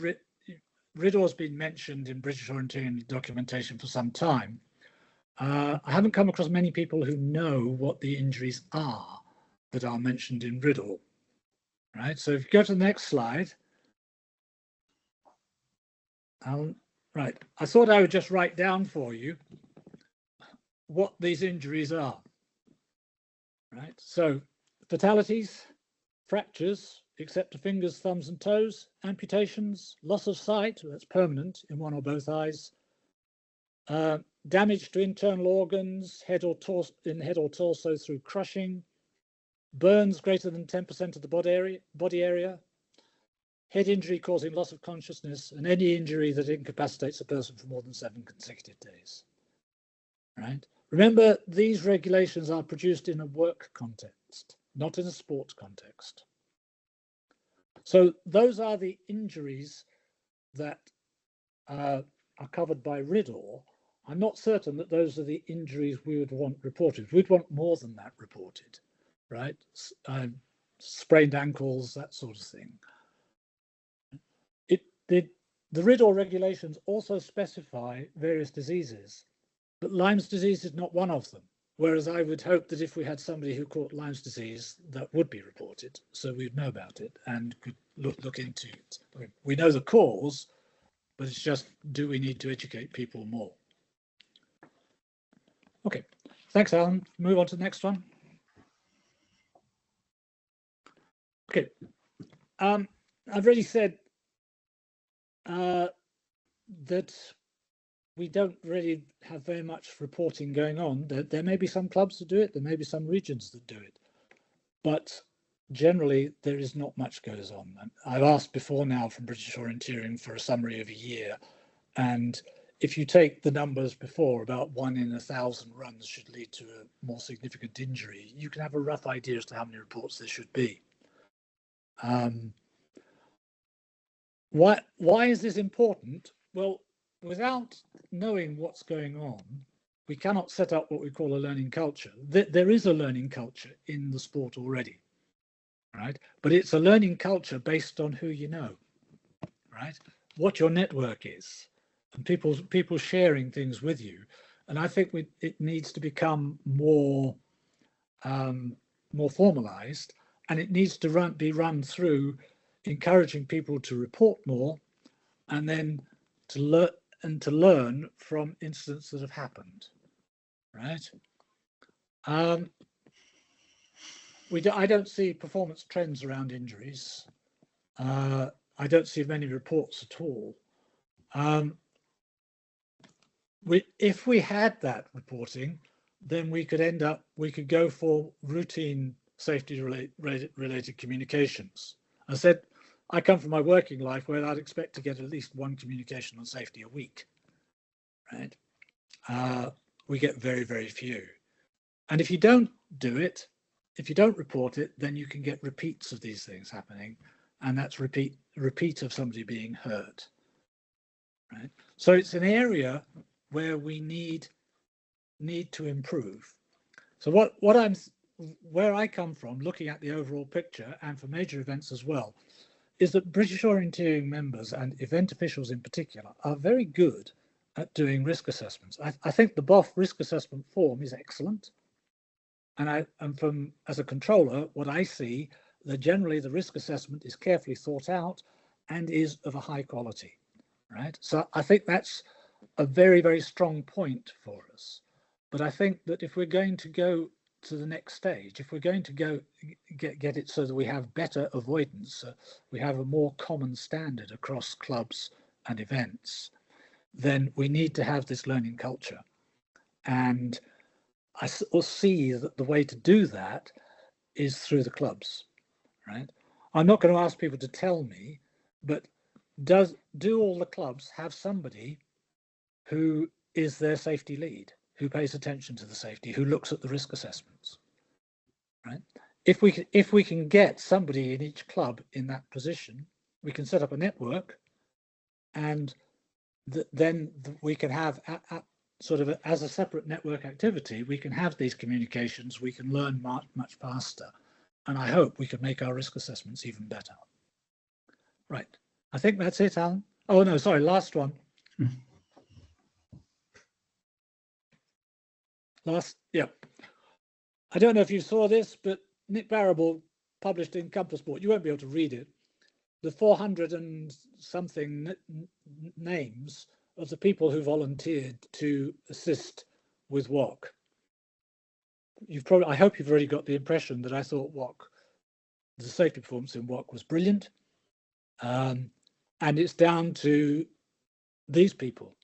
RIDDOR has been mentioned in British Orienteering documentation for some time. I haven't come across many people who know what the injuries are that are mentioned in RIDDOR. Right, so if you go to the next slide. Right, I thought I would just write down for you what these injuries are. Right, so fatalities, fractures, except to fingers, thumbs and toes, amputations, loss of sight, that's permanent in one or both eyes, damage to internal organs, head or torso through crushing, burns greater than 10% of the body area, head injury causing loss of consciousness, and any injury that incapacitates a person for more than 7 consecutive days. Right? Remember, these regulations are produced in a work context, not in a sports context. So those are the injuries that are covered by RIDDOR. I'm not certain that those are the injuries we would want reported. We'd want more than that reported. Right, sprained ankles, that sort of thing. The RIDDOR regulations also specify various diseases, but Lyme's disease is not one of them. Whereas I would hope that if we had somebody who caught Lyme's disease, that would be reported, so we'd know about it and could look into it. I mean, we know the cause, but it's just, do we need to educate people more? Okay, thanks, Alan. Move on to the next one. Okay, I've already said that we don't really have very much reporting going on. There may be some clubs that do it, there may be some regions that do it, but generally there is not much goes on. And I've asked before now from British Orienteering for a summary of a year, and if you take the numbers before, about 1 in 1,000 runs should lead to a more significant injury, you can have a rough idea as to how many reports there should be. Why is this important? Well, without knowing what's going on, we cannot set up what we call a learning culture. There is a learning culture in the sport already, right? But it's a learning culture based on who you know, right? What your network is, and people sharing things with you. And I think it needs to become more formalized, and it needs to be run through encouraging people to report more, and then to learn from incidents that have happened, right? I don't see performance trends around injuries. I don't see many reports at all. If we had that reporting, then we could go for routine safety related communications. I said, I come from my working life where I'd expect to get at least one communication on safety a week, right? We get very, very few. And if you don't do it, if you don't report it, then you can get repeats of these things happening, and that's repeat of somebody being hurt, right? So it's an area where we need to improve. So where I come from, looking at the overall picture, and for major events as well, is that British Orienteering members and event officials in particular are very good at doing risk assessments. I think the BOF risk assessment form is excellent. And as a controller, what I see, that generally the risk assessment is carefully thought out and is of a high quality, right? So I think that's a very, very strong point for us. But I think that if we're going to go to the next stage, if we're going to go get it so that we have better avoidance, we have a more common standard across clubs and events, then we need to have this learning culture. And I see that the way to do that is through the clubs, right? I'm not going to ask people to tell me, but do all the clubs have somebody who is their safety lead, who pays attention to the safety, who looks at the risk assessments, right? If we can get somebody in each club in that position, we can set up a network, and then we can have sort of as a separate network activity, we can have these communications, we can learn much faster, and I hope we can make our risk assessments even better. Right, I think that's it, Alan. Oh no, sorry, last one. Yeah. I don't know if you saw this, but Nick Barrable published in Compass Sport, you won't be able to read it, the 400 and something names of the people who volunteered to assist with WOC. I hope you've already got the impression that I thought the safety performance in WOC was brilliant. And it's down to these people.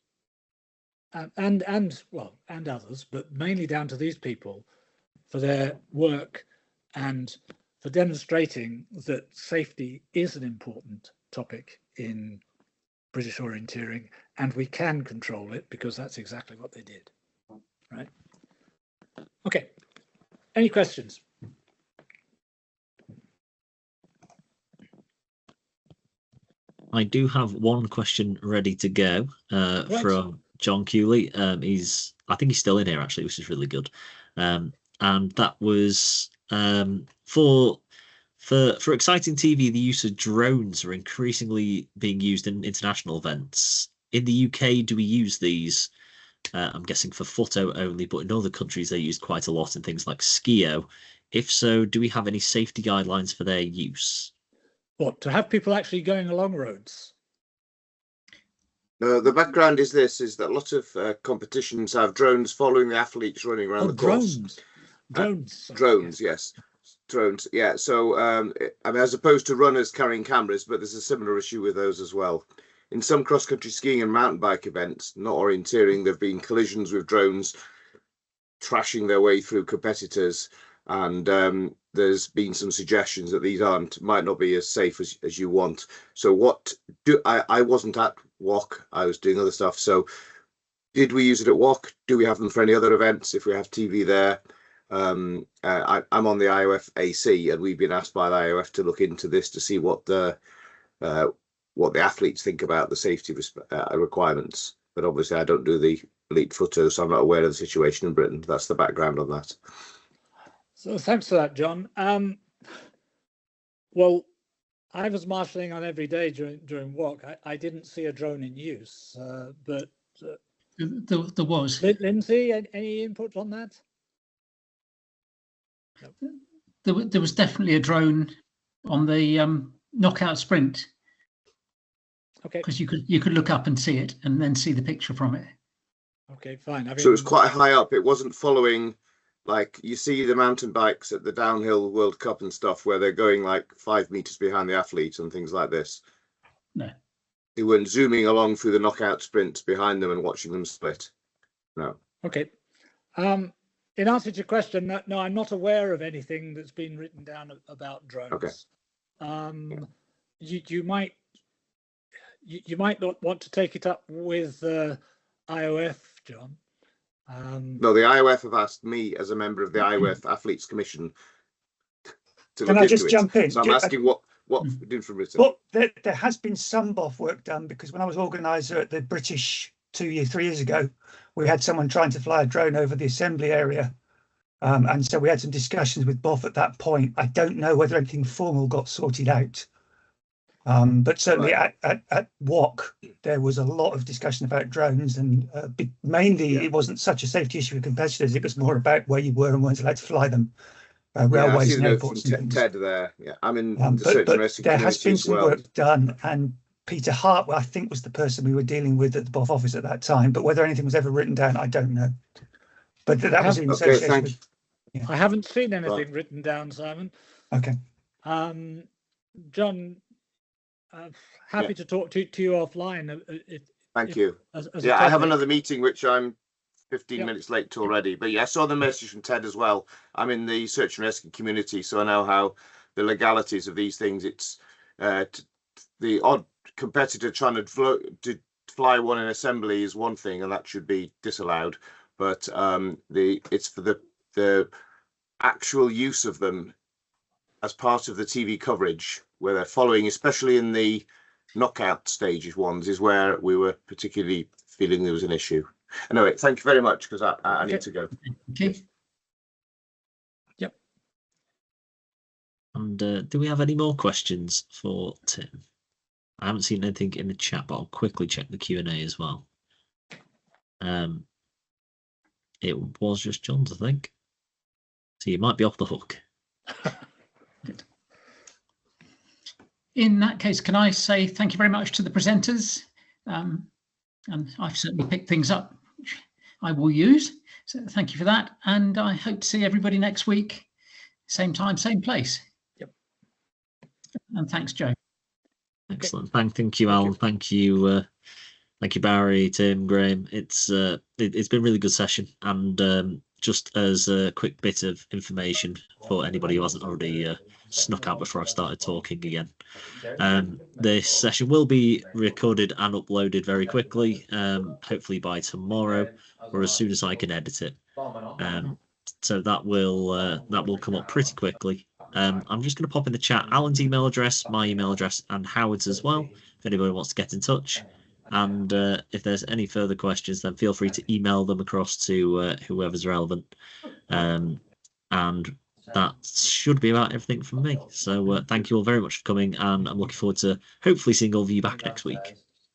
And others, but mainly down to these people for their work and for demonstrating that safety is an important topic in British Orienteering, and we can control it because that's exactly what they did, right? Okay, any questions? I do have one question ready to go from John Cooley. I think he's still in here actually, which is really good. And that was for exciting TV, the use of drones are increasingly being used in international events. In the UK, do we use these? I'm guessing for photo only, but in other countries they use quite a lot in things like skio. If so, do we have any safety guidelines for their use? What, to have people actually going along roads? The background is that lots of competitions have drones following the athletes running around the course. Drones, yes. Drones, yeah. So, I mean, as opposed to runners carrying cameras, but there's a similar issue with those as well. in some cross-country skiing and mountain bike events, not orienteering, there have been collisions with drones trashing their way through competitors, and there's been some suggestions that these might not be as safe as you want. So I wasn't at WOC, I was doing other stuff. So did we use it at WOC? Do we have them for any other events if we have TV there? I'm on the IOF AC, and we've been asked by the IOF to look into this to see what the athletes think about the safety requirements. But obviously I don't do the elite footer, so I'm not aware of the situation in Britain. That's the background on that. So thanks for that, John. Well, I was marshalling on every day during WOC. I didn't see a drone in use, but there was. Lindsay, any input on that? There was definitely a drone on the knockout sprint. Okay. Because you could look up and see it, and then see the picture from it. Okay, fine. So it was quite high up. It wasn't following, like you see the mountain bikes at the downhill World Cup and stuff, where they're going like 5 meters behind the athlete and things like this. No. They weren't zooming along through the knockout sprints behind them and watching them split. No. Okay. In answer to your question, no, I'm not aware of anything that's been written down about drones. Okay. You might not want to take it up with IOF, John. No, the IOF have asked me as a member of the IOF Athletes Commission to Can look I just into it. jump in? So I'm asking what information. Well, there has been some BOF work done, because when I was organiser at the British 3 years ago, we had someone trying to fly a drone over the assembly area. And so we had some discussions with BOF at that point. I don't know whether anything formal got sorted out. But certainly at WOC, there was a lot of discussion about drones, and mainly it wasn't such a safety issue for competitors. It was more about where you were and weren't allowed to fly them. Railways and airports. Ted there. Yeah, I'm in the search and rescue there has been as some well. work done, and Peter Hart, I think, was the person we were dealing with at the BOF office at that time. But whether anything was ever written down, I don't know. But that was in association with. Yeah. I haven't seen anything written down, Simon. Okay. John, happy to talk to you offline. Thank you. I have another meeting which I'm 15 minutes late to already. But yeah, I saw the message from Ted as well. I'm in the search and rescue community, so I know how the legalities of these things. It's the odd competitor trying to fly one in assembly is one thing, and that should be disallowed. But it's for the actual use of them as part of the TV coverage, where they're following, especially in the knockout stages ones, is where we were particularly feeling there was an issue. Anyway, thank you very much, because I need to go. Okay. Yep. And do we have any more questions for Tim? I haven't seen anything in the chat, but I'll quickly check the Q&A as well. It was just John's, I think. So you might be off the hook. Good. In that case, can I say thank you very much to the presenters? And I've certainly picked things up which I will use. So thank you for that. And I hope to see everybody next week, same time, same place. Yep. And thanks, Joe. Excellent. Thank you, Alan. Thank you, Barry, Tim, Graeme. It's been a really good session, and just as a quick bit of information for anybody who hasn't already snuck out before I started talking again. This session will be recorded and uploaded very quickly, hopefully by tomorrow or as soon as I can edit it. So that will come up pretty quickly. I'm just going to pop in the chat Alan's email address, my email address, and Howard's as well, if anybody wants to get in touch. And if there's any further questions, then feel free to email them across to whoever's relevant. And that should be about everything from me. So thank you all very much for coming, and I'm looking forward to hopefully seeing all of you back next week.